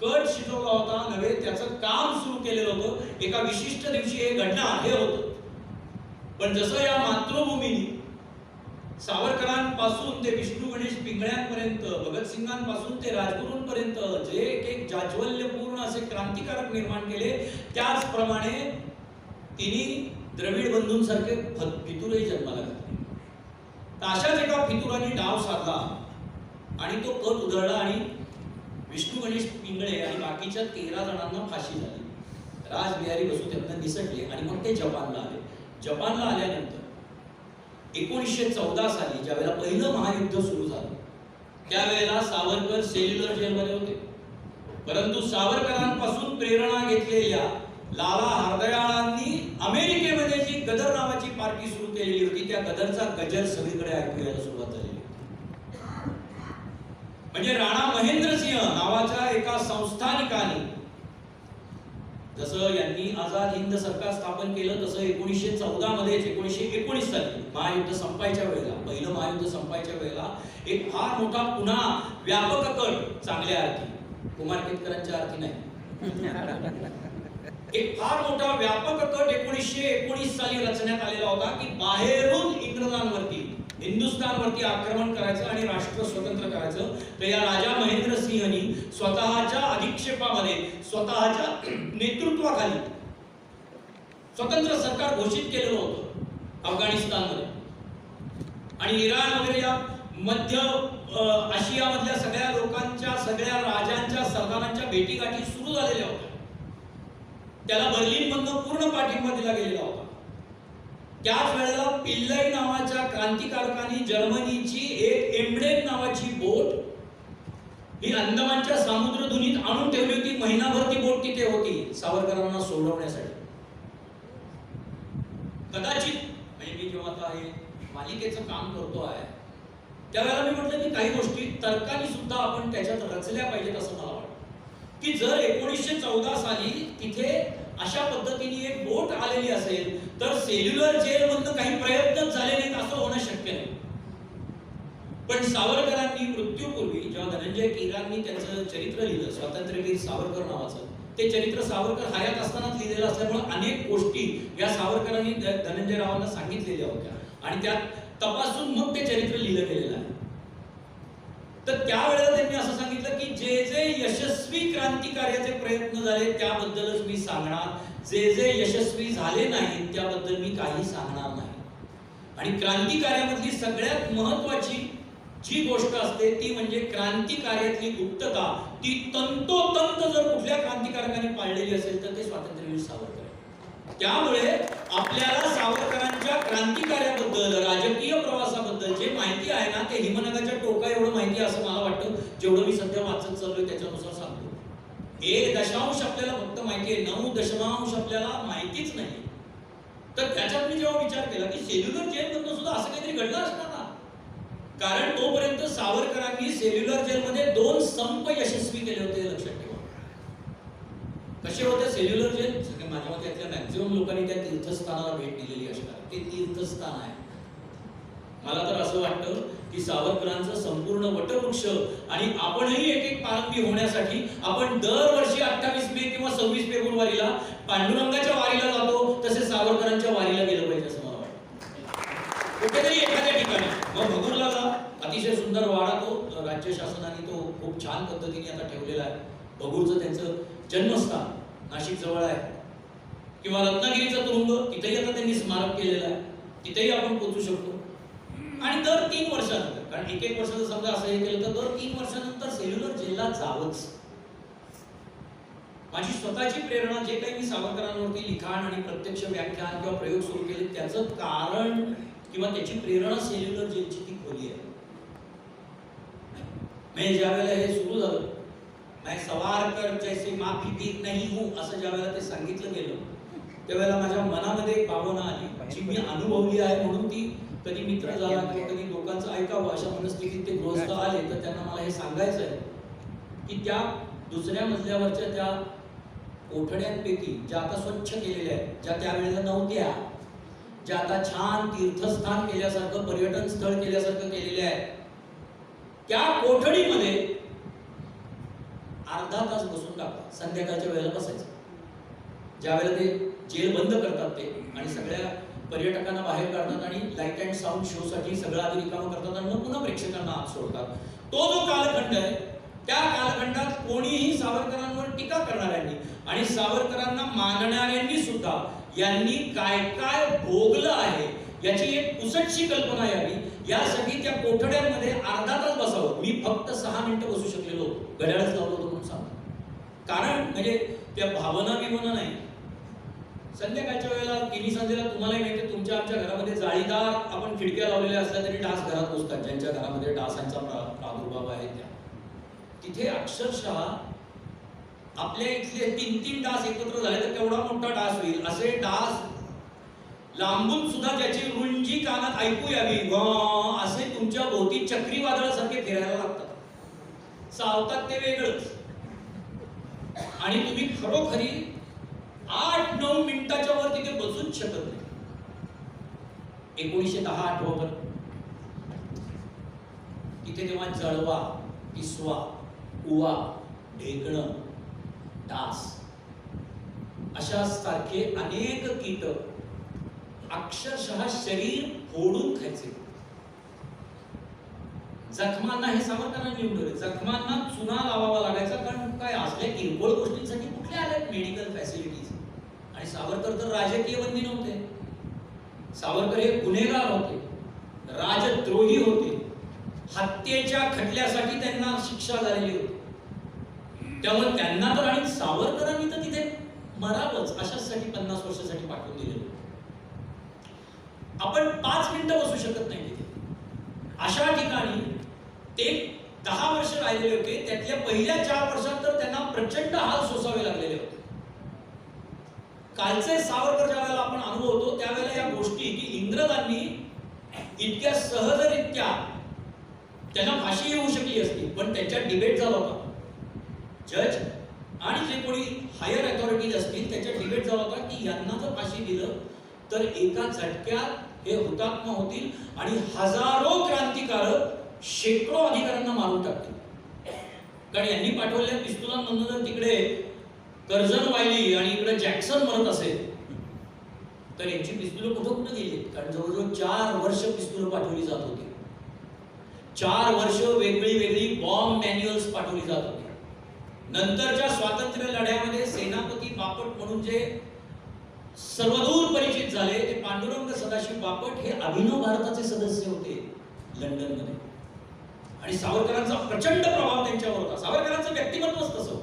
S1: कट शिजवला होता. नव्हे, त्याचं काम सुरू केलेलं होतं. एका विशिष्ट दिवशी हे घडणार हे होतं. पण जसं या मातृभूमीने सावरकरांपासून ते विष्णू गणेश पिंगळ्यांपर्यंत, भगतसिंगांपासून ते राजगुरूंपर्यंत जे एक जाज्वल्यपूर्ण असे क्रांतिकारक निर्माण केले, त्याचप्रमाणे तिने द्रविड बंधूंसारखे फितुरही जन्माला घातले. तर अशाच एका फितुरांनी डाव साधला आणि तो कट उधळला आणि विष्णू गणेश पिंगळे आणि बाकीच्या 13 जणांना फाशी झाली. रासबिहारी बसू त्यातनं निसटले आणि मग ते जपानला आले. जपानला आल्यानंतर 1914 साली ज्यावेळेला पहिलं महायुद्ध सुरू झालं त्यावेळेला सावरकर सेल्युलर जेलमध्ये होते. परंतु सावरकरांपासून प्रेरणा घेतलेल्या लाला हरदयाळांनी अमेरिकेमध्ये जी गदर नावाची पार्टी सुरू केलेली होती त्या गदरचा गजर सगळीकडे ऐकू यायला सुरुवात झाली. म्हणजे राणा महेंद्रसिंह नावाच्या एका संस्थानिकाने जसं यांनी आझाद हिंद सरकार स्थापन केलं तसं 1914 मध्ये 1919 साली महायुद्ध संपायच्या वेळेला पहिलं महायुद्ध संपायच्या वेळेला एक फार मोठा पुन्हा व्यापक कट चांगल्या अर्थी कुमार केतकरांच्या अर्थी नाही एक फार मोठा व्यापक कट 1919 साली रचण्यात आलेला होता की बाहेरून इंग्रजांवरती हिंदुस्थानवरती आक्रमण करायचं आणि राष्ट्र स्वतंत्र करायचं. तर या राजा महेंद्र सिंहनी स्वतःच्या अधिक्षेपामध्ये स्वतःच्या नेतृत्वाखाली स्वतंत्र सरकार घोषित केलेलं होतं अफगाणिस्तानमध्ये आणि इराण वगैरे या मध्य आशियामधल्या सगळ्या लोकांच्या सगळ्या राजांच्या सरदारांच्या भेटीगाठी सुरू झालेल्या होत्या. त्याला बर्लिन मधून पूर्ण पाठिंबा दिला गेलेला होता. त्याच वेळेला पिल्लाई नावाच्या क्रांतिकारकांनी जर्मनीची एक एम्ब्रेक नावाची बोट ही अंदमानच्या समुद्रधुनीत आणून ठेवली होती. महिनाभर ती बोट तिथे होती सावरकरांना सोडवण्यासाठी. कदाचित म्हणजे मी जेव्हा आता हे मालिकेचं काम करतो आहे त्यावेळेला मी म्हटलं की काही गोष्टी तर्काने सुद्धा आपण त्याच्यात रचल्या पाहिजेत असं मला वाटतं की जर 1914 साली तिथे अशा पद्धतीने एक बोट आलेली असेल तर सेल्युलर जेल मधनं काही प्रयत्नच झाले नाहीत असं होणं शक्य नाही. पण सावरकरांनी मृत्यूपूर्वी जेव्हा धनंजय कीरांनी त्यांचं चरित्र लिहिलं स्वातंत्र्यवीर सावरकर नावाचं ते चरित्र सावरकर हयात असतानाच लिहिलेलं असल्यामुळे अनेक गोष्टी या सावरकरांनी धनंजयरावांना सांगितलेल्या होत्या आणि त्यात तपासून मग ते चरित्र लिहिलं गेलेलं आहे. तर त्यावेळेला त्यांनी असं सांगितलं की जे जे यशस्वी क्रांतिकार्याचे प्रयत्न झाले त्याबद्दलच मी सांगणार, जे जे यशस्वी झाले नाहीत त्याबद्दल मी काही सांगणार नाही. आणि क्रांतिकार्यामधली सगळ्यात महत्वाची जी गोष्ट असते ती म्हणजे क्रांतिकार्यातली गुप्तता. ती तंतोतंत जर कुठल्या क्रांतिकारकाने पाळलेली असेल तर ते स्वातंत्र्यवीर सावरकर. त्यामुळे आपल्याला सावरकरांच्या क्रांतिकार्याबद्दल राजकीय प्रवासाबद्दल जे माहिती आहे ना ते हिमनगाच्या टोका एवढं माहिती असं मला वाटतं. जेवढं मी सध्या वाचत चाललोय त्याच्यानुसार सांगतो. 1 आपल्याला फक्त माहिती आहे, 9 आपल्याला माहितीच नाही. तर त्याच्यात मी जेव्हा विचार केला की सेल्युलर जेल मधून सुद्धा असं काहीतरी घडलं असणार ना, कारण तोपर्यंत सावरकरांनी सेल्युलर जेलमध्ये 2 संप यशस्वी केले होते. लक्षात ठेवा कसे होते सेल्युलर जेल. माझ्या मते यातल्या मॅक्झिमम लोकांनी त्या तीर्थस्थानाला भेट दिलेली असणार. ते तीर्थस्थान आहे. मला तर असं वाटतं की सावरकरांचं संपूर्ण वटवृक्ष आणि आपणही एक एक पारंबी होण्यासाठी आपण दरवर्षी 28 मे किंवा 26 फेब्रुवारीला पांडुरंगाच्या वारीला जातो तसे सावरकरांच्या वारीला गेलं पाहिजे असं मला वाटतं. कुठेतरी एखाद्या ठिकाणी मग भगुरला जा, अतिशय सुंदर वाडा तो राज्य शासनाने तो खूप छान पद्धतीने आता ठेवलेला आहे. भगूरचं त्यांचं जन्मस्थान नाशिक जवळ आहे. किंवा रत्नागिरीचा तुरुंग तिथेही आता त्यांनी स्मारक केलेलं आहे, तिथेही आपण पोहोचू शकतो. आणि दर 3 वर्षानंतर, कारण एक वर्षाचं समजा असं हे केलं तर दर 3 वर्षानंतर सेल्युलर जेलला जावंच. माझी स्वतःची प्रेरणा जे काही मी सावरकरांवरती लिखाण आणि प्रत्यक्ष व्याख्यान किंवा प्रयोग सुरू केले त्याचं कारण किंवा त्याची प्रेरणा सेल्युलर जेलची ती खोली आहे. मी ज्या वेळेला हे सुरू झालं मैं सवारकर जैसे माफी देत नहीं हूं असं ज्या वेळेला ते सांगितलं गेलं त्यावेळेला माझ्या मनामध्ये एक भावना आली जी मी अनुभवली आहे. म्हणून ती कधी मित्र झाला किंवा कधी लोकांचं ऐकावं अशा मनस्थितीत ते गृहस्थ आले तर त्यांना मला हे सांगायचं आहे की त्या दुसऱ्या मजल्यावरच्या त्या कोठड्यांपैकी ज्या आता स्वच्छ केलेल्या आहेत, ज्या त्यावेळेला नव्हत्या, ज्या आता छान तीर्थस्थान केल्यासारखं पर्यटन स्थळ केल्यासारखं केलेले आहे, त्या कोठडीमध्ये अर्धा तास बसून टाका. संध्याकाळच्या वेळेला बसायचं. ज्या वेळेला ते जेल बंद करतात ते आणि सगळ्या पर्यटकांना बाहेर काढतात आणि लाईट अँड साऊंड शो साठी सगळं आधी रिकामं करतात आणि मग पुन्हा प्रेक्षकांना आत सोडतात. तो जो कालखंड आहे त्या कालखंडात कोणीही सावरकरांवर टीका करणाऱ्यांनी आणि सावरकरांना मानणाऱ्यांनी सुद्धा यांनी काय काय भोगलं आहे याची एक पुसटशी कल्पना यावी यासाठी त्या कोठड्यांमध्ये अर्धा तास बसावं. मी फक्त 6 मिनिटं बसू शकलेलो, घड्याळच लावलं होतं म्हणून सांग. कारण म्हणजे त्या भावना बिवना नाही. संध्याकाळच्या वेळेला तिन्ही संध्याला तुम्हालाही माहिती आहे, तुमच्या आमच्या घरामध्ये जाळीदार आपण खिडक्या लावलेल्या असल्या तरी डास घरात घुसतात. ज्यांच्या घरामध्ये डासांचा प्रादुर्भाव आहे त्या तिथे अक्षरशः आपल्या इथले 3-3 डास एकत्र झाले तर केवढा मोठा डास होईल. असे डास लांबून सुद्धा ज्याची रुंजी कानात ऐकू यावी असे तुमच्या भोवती चक्रीवादळासारखे फिरायला लागतात. सावतात ते वेगळंच. आणि तुम्ही खरोखरी 8-9 मिनिटाच्या वर तिथे बसूच शकत नाही. 1910 आठवं तिथे तेव्हा जळवा, पिसवा, उवा, ढेकणं, डास अशा सारखे अनेक कीटक अक्षरशः शरीर फोडून खायचे. जखमांना हे सावरकरांनी निवडले. जखमांना चुना लावावा लागायचा. कारण काय असल्या किरकोळ गोष्टींसाठी कुठले आल्यात मेडिकल फॅसिलिटीज. आणि सावरकर तर राजकीय बंदी नव्हते. सावरकर हे गुन्हेगार होते, राजद्रोही होते. हत्येच्या खटल्यासाठी त्यांना शिक्षा झालेली होती. त्यामुळे त्यांना तर आणि सावरकरांनी तर तिथे मरावंच अशासाठी 50 वर्षासाठी पाठवून दिलेलं. आपण 5 मिनिटं बसू शकत नाही तिथे. अशा ठिकाणी ते 10 वर्ष राहिलेले होते. त्यातल्या पहिल्या 4 वर्षात तर त्यांना प्रचंड हाल सोसावे लागलेले होते. कालचे सावरकर ज्या वेळेला आपण अनुभवतो त्यावेळेला या गोष्टी की इंग्रजांनी इतक्या सहजरित्या त्यांना फाशी येऊ शकली असती. पण त्यांच्यात डिबेट झाला होता. जज आणि जे कोणी हायर अथॉरिटीज असतील त्याच्यात डिबेट झाला होता की यांना जर फाशी दिलं तर एका झटक्यात हे हुतात्मा होतील आणि हजारो क्रांतिकारक शेकडो अधिकाऱ्यांना मारून टाकतील. कारण यांनी पाठवलेल्या पिस्तुलांमधून जर तिकडे कर्जन वायली आणि इकडे जॅक्सन मरत असेल तर यांची पिस्तुलं कुठं गेली. कारण जवळजवळ 4 वर्ष पिस्तुलं पाठवली जात होती. 4 वर्ष वेगळी वेगळी बॉम्ब मॅन्युअल्स पाठवली जात होती. नंतरच्या स्वातंत्र्य लढ्यामध्ये सेनापती बापट म्हणून जे सर्वदूर परिचित झाले ते पांडुरंग सदाशिव बापट हे अभिनव भारताचे सदस्य होते लंडनमध्ये. आणि सावरकरांचा प्रचंड प्रभाव त्यांच्यावर होता. सावरकरांचं व्यक्तिमत्वच तसं.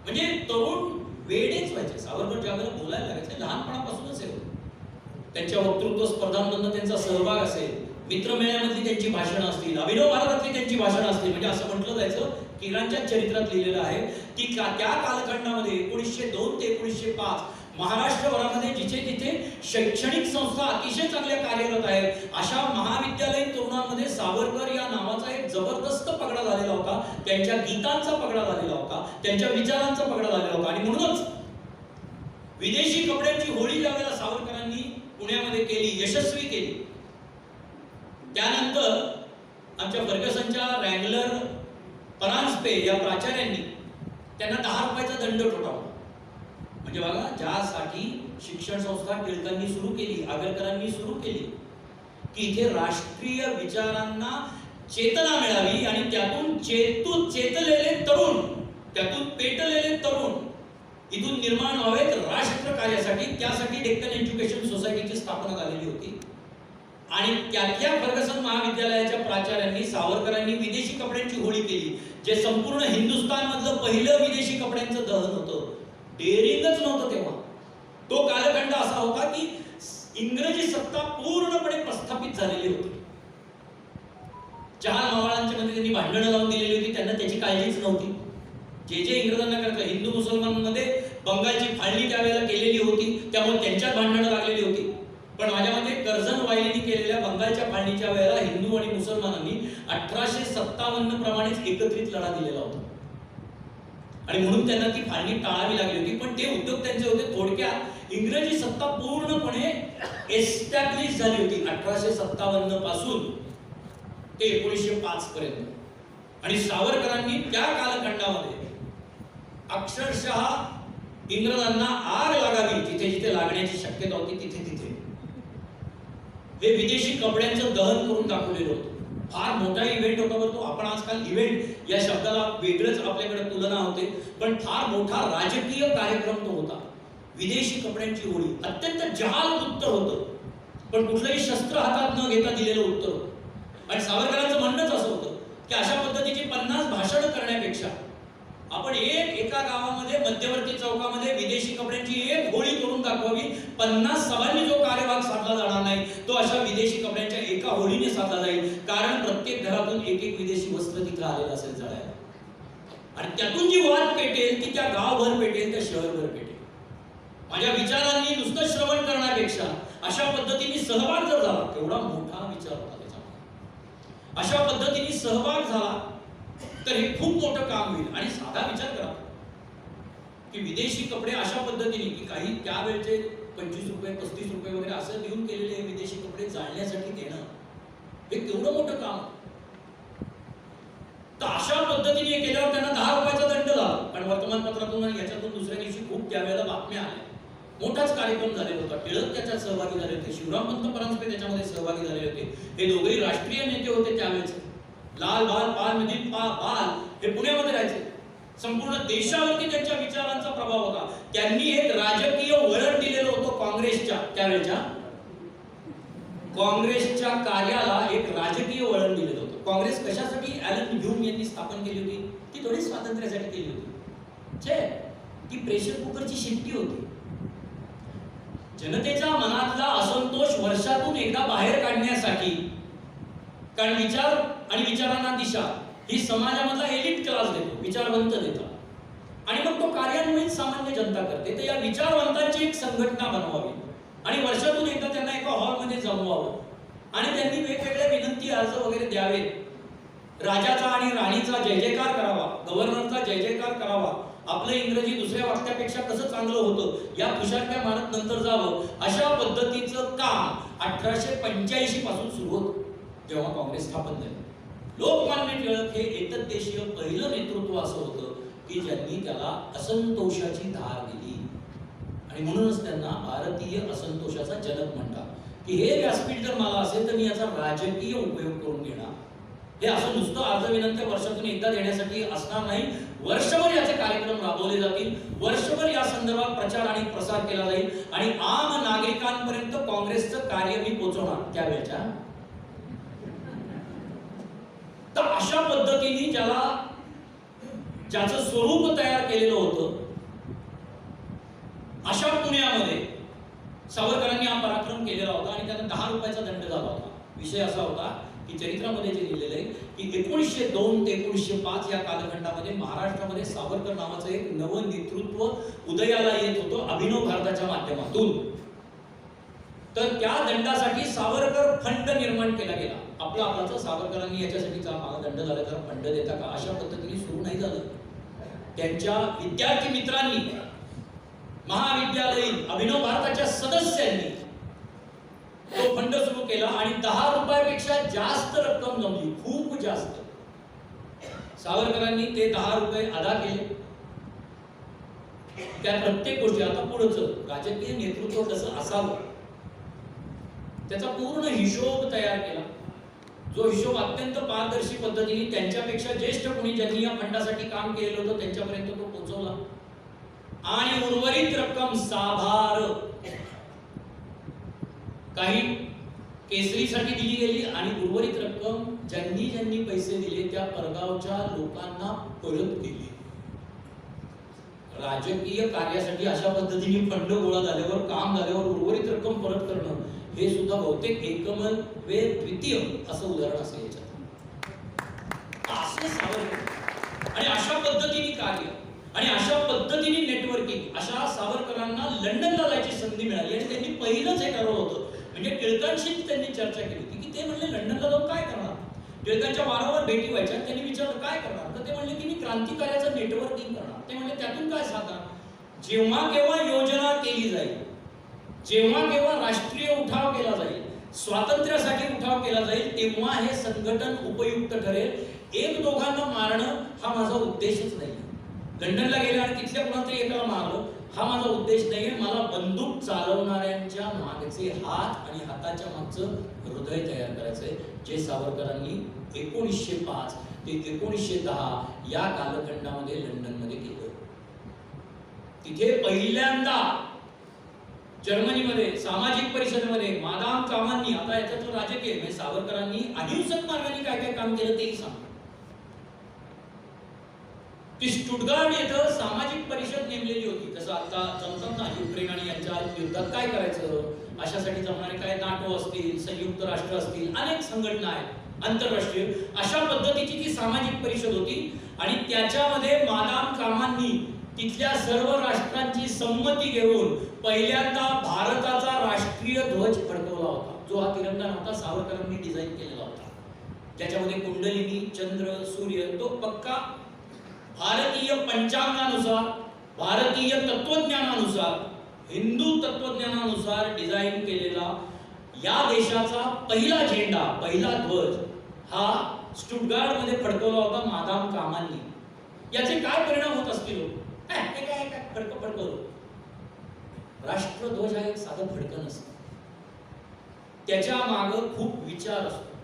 S1: म्हणजे तरुण वेडेच व्हायचे. सावरकर ज्यावेळेला बोलायला लागायचे लहानपणापासूनच आहे. त्यांच्या वक्तृत्व स्पर्धांमधून त्यांचा सहभाग असेल, मित्रमेळ्यामधली त्यांची भाषणं असतील, अभिनव भारतातली त्यांची भाषणं असतील. म्हणजे असं म्हटलं जायचं की इराणच्या चरित्रात लिहिलेलं आहे की त्या कालखंडामध्ये 1902 ते 1905 महाराष्ट्रभरामध्ये जिथे जिथे शैक्षणिक संस्था अतिशय चांगल्या कार्यरत आहेत अशा महाविद्यालयीन तरुणांमध्ये सावरकर या नावाचा एक जबरदस्त पगडा झालेला होता. त्यांच्या गीतांचा पगडा झालेला होता, त्यांच्या विचारांचा पगडा झालेला होता. आणि म्हणूनच विदेशी कपड्यांची होळी ज्यावेळेला सावरकरांनी पुण्यामध्ये केली, यशस्वी केली, त्यानंतर आमच्या फर्गसनच्या रँगलर परांजपे या प्राचार्यांनी त्यांना 10 रुपयाचा दंड ठोठावला. म्हणजे बघा, ज्यासाठी शिक्षण संस्था टिळकांनी सुरू केली, आगरकरांनी सुरू केली की इथे राष्ट्रीय विचारांना चेतना मिळावी आणि त्यातून चेतलेले तरुण, त्यातून पेटलेले तरुण इथून निर्माण व्हावेत राष्ट्र कार्यासाठी. त्यासाठी डेक्कन एज्युकेशन सोसायटीची स्थापना झालेली होती. आणि त्यातल्या फर्गसन महाविद्यालयाच्या प्राचार्यांनी सावरकरांनी विदेशी कपड्यांची होळी केली, जे संपूर्ण हिंदुस्थान मधलं पहिलं विदेशी कपड्यांचं दहन होतं. डेअरिंगच नव्हतं तेव्हा. तो कालखंड असा होता की इंग्रजी सत्ता पूर्णपणे प्रस्थापित झालेली होती. जहाल मवाळांच्या मध्ये त्यांनी भांडणं लावून दिलेली होती. त्यांना त्याची काळजीच नव्हती. जे इंग्रजांना करतं, हिंदू मुसलमानांमध्ये बंगालची फाळणी त्यावेळेला केलेली होती, त्यामुळे त्यांच्यात भांडणं लागलेली होती. पण माझ्या मते कर्जन वायलीने केलेल्या बंगालच्या फाळणीच्या वेळेला हिंदू आणि मुसलमानांनी 1857 प्रमाणेच एकत्रित लढा दिलेला होता. आणि म्हणून त्यांना ती फाळणी टाळावी लागली होती. पण ते उद्योग त्यांचे होते. थोडक्यात इंग्रजी सत्ता पूर्णपणे एस्टॅब्लिश झाली होती 1857 पासून ते 1905 पर्यंत. आणि सावरकरांनी त्या कालखंडामध्ये अक्षरशः इंग्रजांना आग लागावी जिथे जिथे लागण्याची शक्यता होती तिथे तिथे हे विदेशी कपड्यांचं दहन करून दाखवलेलं होतं. फार मोठा इव्हेंट होता बरं तो. आपण आजकाल इव्हेंट या शब्दाला वेगळंच आपल्याकडे तुलना होते, पण फार मोठा राजकीय कार्यक्रम तो होता. विदेशी कपड्यांची होळी अत्यंत जहालवृत्त होतं. पण कुठलंही शस्त्र हातात न घेता दिलेलं उत्तर. आणि सावरकरांचं म्हणणंच असं होतं की अशा पद्धतीची 50 भाषणं करण्यापेक्षा आपण एका गावामध्ये मध्यवर्ती चौकामध्ये विदेशी कपड्यांची एक होळी करून दाखवावी. 50 सभांनी जो कार्यभाग साधला जाणार नाही तो अशा विदेशी कपड्यांच्या एका होळीने साधला जाईल. कारण प्रत्येक घरातून एक एक विदेशी वस्त्र तिथं आलेलं असेल जळायला. आणि त्यातून जी वाद पेटेल ती त्या गावभर पेटेल, त्या शहरभर पेटेल. माझ्या विचारांनी नुसतं श्रवण करण्यापेक्षा अशा पद्धतीने सहभाग जर झाला, तेवढा मोठा विचार होता त्याच्यामध्ये, अशा पद्धतीने सहभाग झाला तर हे खूप मोठं काम होईल. आणि साधा विचार करा की विदेशी कपडे अशा पद्धतीने की काही त्यावेळचे 25 रुपये 35 रुपये वगैरे असं देऊन केलेले विदेशी कपडे जाळण्यासाठी देणं हे केवढं मोठं काम. तर अशा पद्धतीने केल्यावर त्यांना 10 रुपयाचा दंड झाला. कारण वर्तमानपत्रातून आणि याच्यातून दुसऱ्या दिवशी खूप त्यावेळेला बातम्या आल्या. मोठाच कार्यक्रम झालेला होता. टिळक त्याच्यात सहभागी झाले होते, शिवरामपंत परांजपे त्याच्यामध्ये सहभागी झाले होते. हे दोघेही राष्ट्रीय नेते होते त्यावेळेचे. लाल बाल पाल नदीत बाल हे पुण्यामध्ये राहायचे. संपूर्ण देशावरती त्यांच्या विचारांचा प्रभाव होता. त्यांनी एक राजकीय वळण दिलेलं होतं काँग्रेसच्या, त्यावेळेच्या काँग्रेसच्या कार्याला एक राजकीय वळण दिलेलं होतं. काँग्रेस कशासाठी ॲलन ह्यूम यांनी स्थापन केली होती? ती थोडी स्वातंत्र्यासाठी केली होती. ती प्रेशर कुकरची शिट्टी होती. जनतेच्या मनातला असंतोष वर्षातून एकदा बाहेर काढण्यासाठी. कारण विचार आणि विचारांना दिशा ही समाजामधला एलिट क्लास देतो, विचारवंत देतात, आणि मग तो कार्यान्वयित सामान्य जनता करते. तर या विचारवंतांची एक संघटना बनवावी आणि वर्षातून एकदा त्यांना एका हॉलमध्ये जमवावं आणि त्यांनी वेगवेगळे विनंती अर्ज वगैरे द्यावेत. राजाचा आणि राणीचा जय जयकार करावा, गव्हर्नरचा जय जयकार करावा, आपलं इंग्रजी दुसऱ्या वाक्यापेक्षा कसं चांगलं होतं या तुषारक्या मानत नंतर जावं. अशा पद्धतीचं काम 1885 पासून सुरू होतं जेव्हा काँग्रेस स्थापन झाली. लोकमान्य टिळक हे एकदेशीय पहिलं नेतृत्व असं होतं की ज्यांनी त्याला असंतोषाची धार दिली. आणि म्हणूनच त्यांना भारतीय असंतोषाचा जनक म्हणतात की हे व्यासपीठ जर मला असेल तर मी याचा राजकीय उपयोग करून घेणार. हे असं नुसतं अर्ज विनंती वर्षातून एकदा देण्यासाठी असणार नाही. वर्षभर याचे कार्यक्रम राबवले जातील, वर्षभर या संदर्भात प्रचार आणि प्रसार केला जाईल आणि आम नागरिकांपर्यंत काँग्रेसचं कार्य मी पोहोचवणार त्यावेळेच्या. तर अशा पद्धतीने ज्याचं स्वरूप तयार केलेलं होतं अशा पुण्यामध्ये सावरकरांनी हा पराक्रम केलेला होता आणि त्यांना 10 रुपयाचा दंड झाला होता. विषय असा होता की चरित्रामध्ये जे लिहिलेलं आहे की 1902 ते 1905 या कालखंडामध्ये महाराष्ट्रामध्ये सावरकर नावाचं एक नवं नेतृत्व उदयाला येत होतं अभिनव भारताच्या माध्यमातून. तर त्या दंडासाठी सावरकर फंड निर्माण केला गेला. आपला सावरकरांनी याच्यासाठीचा मला दंड झाला तर फंड देता का अशा पद्धतीने सुरू नाही झालं. त्यांच्या विद्यार्थी मित्रांनी, महाविद्यालयीन अभिनव भारताच्या सदस्यांनी तो फंड सुरू केला आणि 10 रुपयापेक्षा जास्त रक्कम जमली, खूप जास्त. सावरकरांनी ते 10 रुपये अदा केले. त्या प्रत्येक गोष्टी आता पुढचं राजकीय नेतृत्व कसं असावं त्याचा पूर्ण हिशोब तयार केला. जो हिशोब अत्यंत पारदर्शी पद्धतीने त्यांच्यापेक्षा ज्येष्ठ कोणी ज्यांनी या फंडासाठी काम केलेलं होतं त्यांच्यापर्यंत तो पोहोचवला. आणि उर्वरित रक्कम साभार काही केसरीसाठी दिली गेली आणि उर्वरित रक्कम ज्यांनी पैसे दिले त्या परगावच्या लोकांना परत दिली. राजकीय कार्यासाठी अशा पद्धतीने फंड गोळा झाल्यावर, काम झाल्यावर उर्वरित रक्कम परत करणं हे सुद्धा बहुतेक एकमेव द्वितीय असं उदाहरण असेल याच्यात. आणि अशा पद्धतीने कार्य आणि अशा पद्धतीने नेटवर्किंग, अशा सावरकरांना लंडनला जायची संधी मिळाली आणि त्यांनी पहिलंच हे ठरवलं होतं. म्हणजे टिळकांशीच त्यांनी चर्चा केली होती की ते म्हणले लंडनला जाऊन काय करणार. टिळकांच्या वारंवार भेटी व्हायच्या. त्यांनी विचारलं काय करणार, तर ते म्हणले की मी क्रांतिकार्याचं नेटवर्किंग करणार. ते म्हणले त्यातून काय साधणार. जेव्हा केव्हा योजना केली जाईल, जेव्हा केव्हा राष्ट्रीय उठाव केला जाईल, स्वातंत्र्यासाठी उठाव केला जाईल, तेव्हा हे संघटन उपयुक्त ठरेल. एक दोघांना मारणं हा माझा उद्देशच नाही. लंडनला गेले आणि तिथल्या कुणातरी एकाला मारलं हा माझा उद्देश नाहीये. मला बंदूक चालवणाऱ्यांच्या मागचे हात आणि हाताच्या मागचं हृदय तयार करायचंय, जे सावरकरांनी 1905 ते 1910 या कालखंडामध्ये लंडनमध्ये केलं. तिथे पहिल्यांदा जर्मनीमध्ये सामाजिक परिषदेमध्ये मादाम कामांनी, आता याच्यातलं राजकीय म्हणजे सावरकरांनी अहिंसक मार्गाने काय काय काम केलं तेही सांग. ती स्टुटगार्ट येथे सामाजिक परिषद नेमलेली होती. जसं आता जमतात ना युक्रेन आणि यांच्या युद्धात काय करायचं, अशासाठी जमणारे काय नाटो असतील, संयुक्त राष्ट्र असतील, अनेक संघटना आहेत आंतरराष्ट्रीय, अशा पद्धतीची ती सामाजिक परिषद होती. आणि त्याच्यामध्ये मादाम कामांनी तिथल्या सर्व राष्ट्रांची संमती घेऊन पहिल्यांदा भारताचा राष्ट्रीय ध्वज फडकवला होता, जो हा तिरंगा नव्हता, सावरकरांनी डिझाईन केलेला होता. ज्याच्यामध्ये कुंडलिनी, चंद्र, सूर्य, तो पक्का भारतीय पंचांगानुसार, भारतीय तत्वज्ञानानुसार, हिंदू तत्वज्ञानानुसार डिझाईन केलेला या देशाचा पहिला झेंडा, पहिला ध्वज हा स्टुटगार्ट मध्ये फडकवला होता मादाम कामांनी. याचे काय परिणाम होत असतील? फडकवलं. राष्ट्रध्वज हा एक साधं फडकं नसतं, त्याच्या मागे खूप विचार असतो.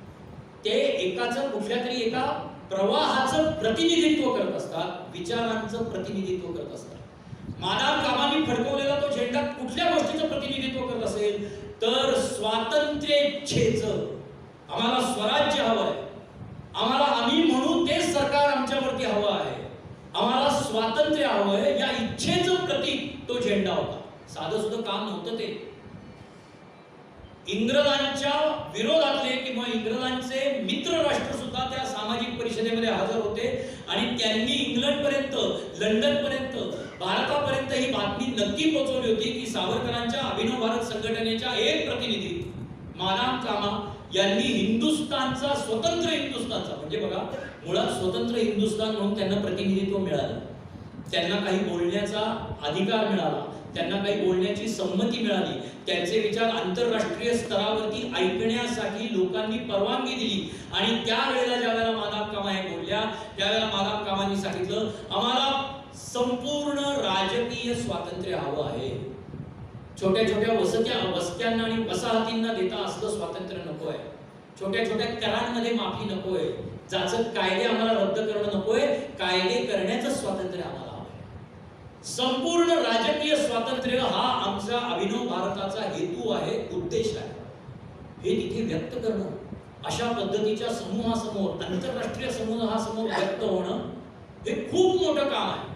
S1: ते एकाचं कुठल्या तरी एका प्रवाहाचं प्रतिनिधित्व करत असतात, विचारांचं प्रतिनिधित्व करत असतात. मादाम कामांनी फडकवलेला तो झेंडा कुठल्या गोष्टीचं प्रतिनिधित्व करत असेल तर स्वातंत्र्येच्छेचं. आम्हाला स्वराज्य हवंय, आम्हाला आम्ही म्हणून तेच सरकार आमच्यावरती हवं आहे, आम्हाला स्वातंत्र्य हवंय, या इच्छेचं प्रतीक तो झेंडा होता. साधं सुद्धा काम नव्हतं ते. इंग्रजांच्या विरोधातले किंवा इंग्रजांचे मित्र राष्ट्र सुद्धा त्या सामाजिक परिषदेमध्ये हजर होते आणि त्यांनी इंग्लंड पर्यंत, लंडन पर्यंत, भारतापर्यंत ही बातमी नक्की पोहोचवली होती की सावरकरांच्या अभिनव भारत संघटनेच्या एक प्रतिनिधी मादाम कामा यांनी हिंदुस्थानचा, स्वतंत्र हिंदुस्थानचा, म्हणजे बघा मुळात स्वतंत्र हिंदुस्थान म्हणून त्यांना प्रतिनिधित्व मिळालं, त्यांना काही बोलण्याचा अधिकार मिळाला, त्यांना काही बोलण्याची संमती मिळाली, त्यांचे विचार आंतरराष्ट्रीय स्तरावरती ऐकण्यासाठी लोकांनी परवानगी दिली. आणि त्यावेळेला ज्यावेळेला मादाम कामा हे बोलल्या त्यावेळेला मादाम कामांनी सांगितलं आम्हाला संपूर्ण राजकीय स्वातंत्र्य हवं आहे, छोट्या छोट्या वस्त्यांना आणि वसाहतींना देता असलं स्वातंत्र्य नकोय, छोट्या छोट्या करांमध्ये माफी नकोय, ज्याचं कायदे आम्हाला रद्द करणं नकोय, कायदे करण्याचं स्वातंत्र्य आम्हाला हवं. संपूर्ण राजकीय स्वातंत्र्य हा आमचा अभिनव भारताचा हेतू आहे, उद्देश आहे. हे तिथे व्यक्त करणं, अशा पद्धतीच्या समूहासमोर, आंतरराष्ट्रीय समूहासमोर व्यक्त होणं हे खूप मोठं काम आहे.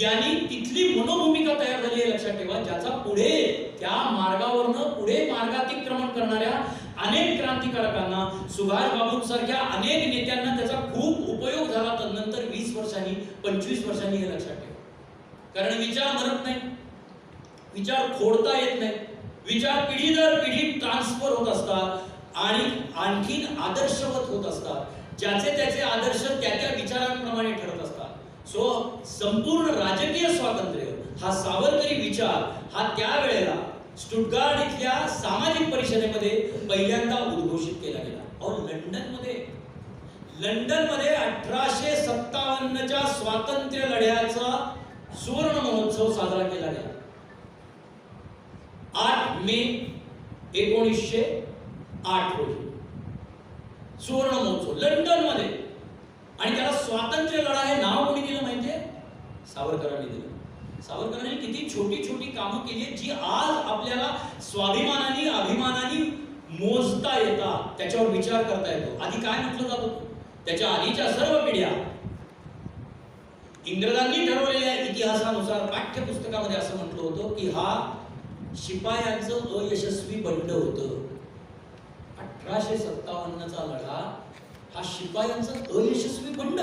S1: यांनी तिथली मनोभूमिका तयार झाली आहे लक्षात ठेवा, ज्याचा पुढे त्या मार्गावरनं पुढे मार्गातिक्रमण करणाऱ्या अनेक क्रांतिकारकांना, सुभाष बाबूंसारख्या अनेक नेत्यांना त्याचा खूप उपयोग झाला. तदनंतर 20 वर्षांनी 25 वर्षांनी हे लक्षात ठेवा. कारण विचार मरत नाही, विचार खोडता येत नाही, विचार पिढी दर पिढी ट्रान्सफर होत असतात आणि आणखीन आदर्शवत होत असतात. ज्याचे त्याचे आदर्श त्या त्या विचारांप्रमाणे ठरत असतात. सो संपूर्ण राजकीय स्वातंत्र्य हा सावरकरी विचार हा त्यावेळेला स्टुटगार्ट इथल्या सामाजिक परिषदेमध्ये पहिल्यांदा उद्घोषित केला गेला. और लंडनमध्ये 1857च्या स्वातंत्र्य लढ्याचा सुवर्ण महोत्सव साजरा केला गेला. 8 मे 1908 रोजी सुवर्ण महोत्सव लंडनमध्ये. आणि त्याला स्वातंत्र्य लढा हे नाव कोणी दिलं माहितीये? सावरकरांनी दिलं. सावरकरांनी किती छोटी छोटी कामं केली जी आज आपल्याला स्वाभिमानाने, अभिमानाने मोजता येतात, त्याच्यावर विचार करता येतो. आधी काय म्हटलं जात होतं? त्याच्या आधीच्या सर्व पिढ्या इंग्रजांनी ठरवलेल्या इतिहासानुसार पाठ्यपुस्तकामध्ये असं म्हटलं होतं की हा शिपायांचं अयशस्वी बंड होतं. 1857चा लढा हा शिपायांचा अयशस्वी बंड.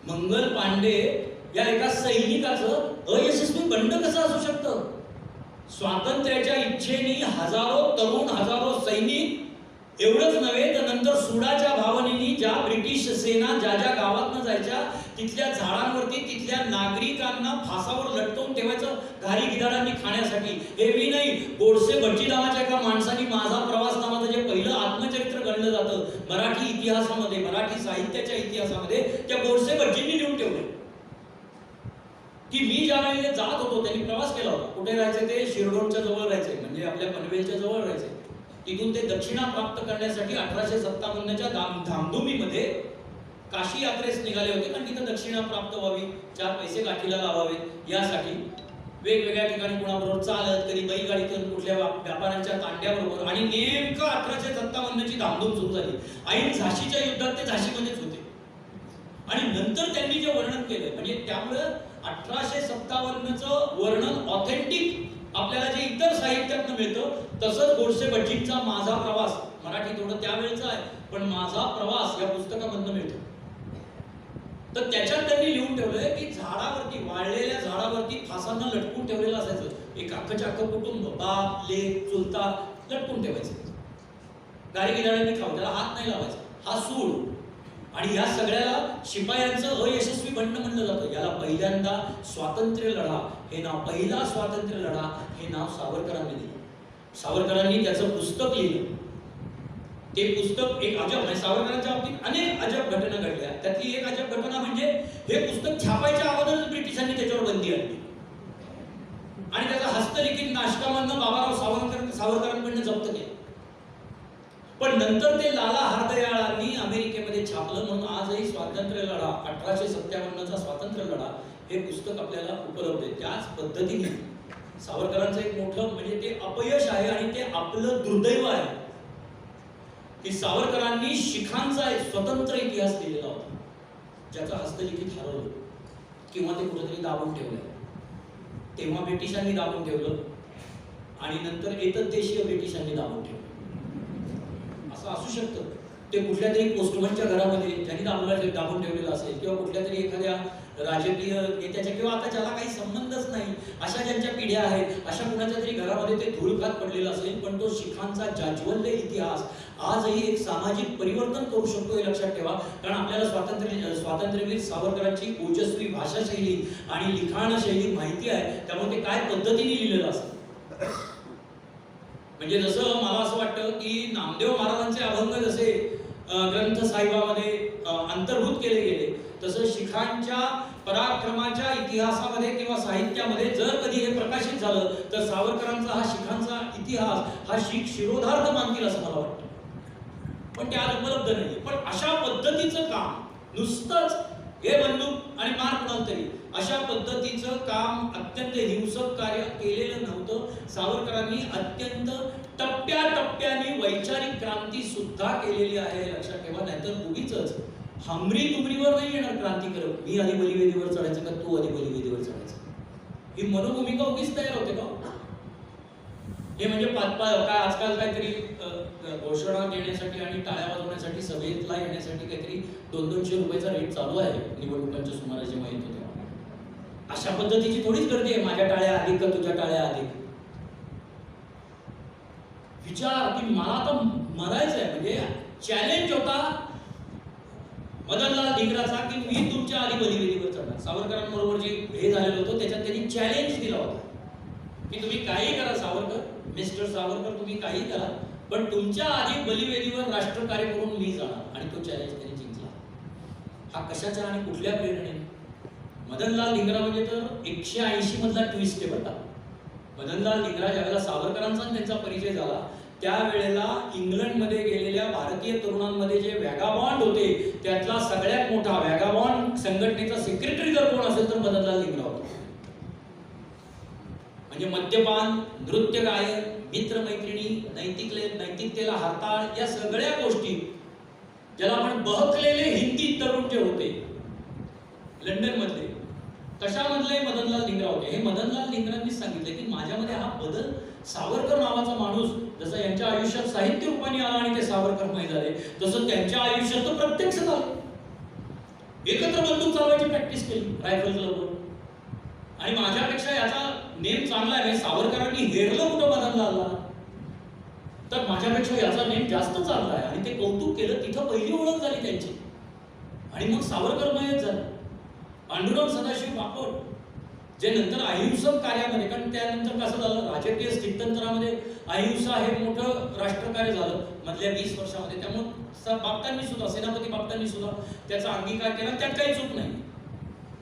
S1: मंगल पांडे या एका सैनिकाचं अयशस्वी बंड कसं असू शकतं? स्वातंत्र्याच्या इच्छेने हजारो तरुण, हजारो सैनिक, एवढंच नव्हे तर नंतर सुडाच्या भावनेने ज्या ब्रिटिश सेना ज्या ज्या गावातनं जायच्या तिथल्या झाडांवरती तिथल्या नागरिकांना फासावर लटकवून ठेवायचं घारी गिधाडांनी खाण्यासाठी. हेवी नाही, गोडसे भटजी नावाच्या एका माणसाने माझा प्रवास नावाचं जे पहिलं आत्मचरित्र गणलं जातं मराठी इतिहासामध्ये, मराठी साहित्याच्या इतिहासामध्ये, त्या गोडसे भटजींनी लिहून ठेवले की मी ज्या वेळेला जात होतो त्यांनी प्रवास केला होता. कुठे राहायचे ते? शिरडोनच्या जवळ राहायचे, म्हणजे आपल्या पनवेलच्या जवळ राहायचे. तिथून ते दक्षिणा प्राप्त करण्यासाठी 1857च्या धामधुमीमध्ये काशी यात्रेस निघाले होते, कारण तिथं दक्षिणा प्राप्त व्हावी, 4 पैसे गाठीला लावावे यासाठी. वेगवेगळ्या ठिकाणी कोणाबरोबर चालत, कधी बैलगाडीतून, कुठल्या व्यापाऱ्यांच्या तांड्याबरोबर, आणि नेमकं 1857ची धामधूम सुरू झाली. ऐन झाशीच्या युद्धात ते झाशीमध्येच होते. आणि नंतर त्यांनी जे वर्णन केलं, म्हणजे त्यामुळं 1857चं वर्णन ऑथेंटिक आपल्याला जे इतर साहित्यातनं मिळतं, तसंच गोडसे भटजींचा माझा प्रवास, मराठी थोडं त्यावेळेचा आहे, पण माझा प्रवास या पुस्तकामधनं मिळतो. तर त्याच्यात त्यांनी लिहून ठेवलंय की झाडावरती, वाळलेल्या झाडावरती फासांना लटकून ठेवलेलं असायचं. एक अख्खच्या अख्खं कुटुंब, बाप, लेक, चुलता लटकून ठेवायचं. गाडी गिराड्यांनी खाऊ, त्याला हात नाही लावायचा, हा सूड. आणि या सगळ्याला शिपायांचं अयशस्वी बनणं म्हणलं जातं. याला पहिल्यांदा स्वातंत्र्य लढा हे नाव, पहिला स्वातंत्र्य लढा हे नाव सावरकरांनी दिलं. सावरकरांनी त्याचं पुस्तक लिहिलं. ते पुस्तक एक अजब आहे. सावरकरांच्या बाबतीत अनेक अजब घटना घडल्या. त्यातली एक अजब घटना म्हणजे हे पुस्तक छापायच्या अगोदरच ब्रिटिशांनी त्याच्यावर बंदी आणली आणि त्याचा हस्तलिखित नाशकामधनं बाबाराव सावरकरांकडनं जप्त केलं. पण नंतर ते लाला हरदयाळांनी अमेरिकेमध्ये छापलं, म्हणून आजही स्वातंत्र्य लढा, 1857चा स्वातंत्र्य लढा हे पुस्तक आपल्याला उपलब्ध आहे. त्याच पद्धतीने सावरकरांचं एक मोठं म्हणजे ते अपयश आहे आणि ते आपलं दुर्दैव आहे की सावरकरांनी शिखांचा एक स्वतंत्र इतिहास लिहिलेला होता, ज्याचं हस्तलिखित हरवलं किंवा ते कुठेतरी दाबून ठेवलं. तेव्हा ब्रिटिशांनी दाबून ठेवलं आणि नंतर एतद्देशीय ब्रिटिशांनी दाबून ठेवलं. असं असू शकतं. ते कुठल्या तरी पोस्टमनच्या घरामध्ये ज्यांनी दाबून ठेवलेलं असेल, किंवा कुठल्या तरी एखाद्या राजकीय नेत्याच्या, किंवा आता ज्याला काही संबंधच नाही अशा ज्यांच्या पिढ्या आहेत, अशा कुणाच्या तरी घरामध्ये ते धूळखात पडलेलं असेल. पण तो शिखांचा जाज्वल्य इतिहास आजही एक सामाजिक परिवर्तन करू शकतो हे लक्षात ठेवा. कारण आपल्याला स्वातंत्र्यवीर सावरकरांची ओजस्वी भाषाशैली आणि लिखाण शैली माहिती आहे. त्यामुळे ते काय पद्धतीने लिहिलेलं असतं. म्हणजे जसं मला असं वाटतं की नामदेव महाराजांचे अभंग जसे ग्रंथ साहिबामध्ये अंतर्भूत केले गेले, तसं शिखांच्या पराक्रमाच्या इतिहासामध्ये किंवा साहित्यामध्ये जर कधी हे प्रकाशित झालं तर सावरकरांचा हा शिखांचा इतिहास हा शीख शिरोधार्थ मानतील असं मला वाटतं. पण ते आज उपलब्ध नाही. पण अशा पद्धतीचं काम, नुसतंच हे बंदूक आणि मार कुणाला तरी, अशा पद्धतीचं काम, अत्यंत हिंसक कार्य केलेलं नव्हतं. सावरकरांनी अत्यंत टप्प्याटप्प्याने वैचारिक क्रांती सुद्धा केलेली आहे, लक्षात ठेवा. नाहीतर उगीच हमरी तुमरीवर नाही येणार क्रांती करत, मी आधी बलिवेदीवर चढायचं का तू आधी बलिवेदीवर चढायचं, ही मनोभूमिका उगीच तयार होते का? हे म्हणजे काय आजकाल काहीतरी घोषणा देण्यासाठी आणि टाळ्या वाजवण्यासाठी सभेतला येण्यासाठी काहीतरी 200-200 रुपयाचा रेट चालू आहे निवडणुकांच्या सुमारास जेव्हा येत होते. अशा पद्धतीची थोडीच गर्दी आहे, माझ्या टाळ्या अधिक का तुझ्या टाळ्या अधिक. विचार की मला आता मरायचं आहे, म्हणजे चॅलेंज होता मदनलाल धिंगराचा की मी तुमच्या आधी बलिवेदीवर चढणार. सावरकरांबरोबर जे हे झालेलं होतं त्याच्यात त्यांनी चॅलेंज दिला होता की तुम्ही काही करा सावरकर, मिस्टर सावरकर तुम्ही काही करा, पण तुमच्या आधी बलिवेदीवर राष्ट्रकार्य करून मी जाणार. आणि तो चॅलेंज त्यांनी जिंकला. हा कशाच्या आणि कुठल्या प्रेरणेने? मदनलाल धिंगरा म्हणजे तर 180 मधला ट्विस्ट आहे बघा. मदनलाल धिंगरा ज्यावेळेला सावरकरांचा त्यांचा परिचय झाला त्यावेळेला इंग्लंडमध्ये गेलेल्या भारतीय तरुणांमध्ये जे वॅगाबॉन्ड होते त्यातला सगळ्यात मोठा वॅगाबॉन्ड संघटनेचा सेक्रेटरी जर कोण असेल तर मदनलाल धिंगरा होता. म्हणजे मद्यपान, नृत्य गायन, मित्रमैत्रिणी, नैतिकतेला हरताळ, या सगळ्या गोष्टी ज्याला आपण बहकलेले हिंदी तरुण जे होते लंडन मधले, कशामधले मदनलाल धिंगरा होते. हे मदनलाल धिंगरांनी सांगितले की माझ्यामध्ये हा बदल, सावरकर नावाचा माणूस जसं यांच्या आयुष्यात साहित्य रूपाने आला आणि ते सावरकरमय झाले, तसं त्यांच्या आयुष्यात तो प्रत्यक्ष झालं. एकत्र बंदूक चालवायची प्रॅक्टिस केली रायफल क्लबवर. आणि माझ्यापेक्षा याचा नेम चांगला आहे, सावरकरांनी हेरलं कुठं मदनलालला, तर माझ्यापेक्षा याचा नेम जास्त चांगला आहे. आणि ते कौतुक केलं, तिथं पहिली ओळख झाली त्यांची. आणि मग सावरकरमयच झालं. पांडुरंग सदाशिव बापट जे नंतर अहिंसक कार्यामध्ये, कारण त्यानंतर कसं झालं राजकीय स्थित्यंतरामध्ये अहिंसा हे मोठं राष्ट्रकार्य झालं मधल्या 20 वर्षामध्ये. त्यामुळे बापटांनी सुद्धा, सेनापती बापटांनी सुद्धा त्याचा अंगीकार केला, त्यात काही चूक नाही.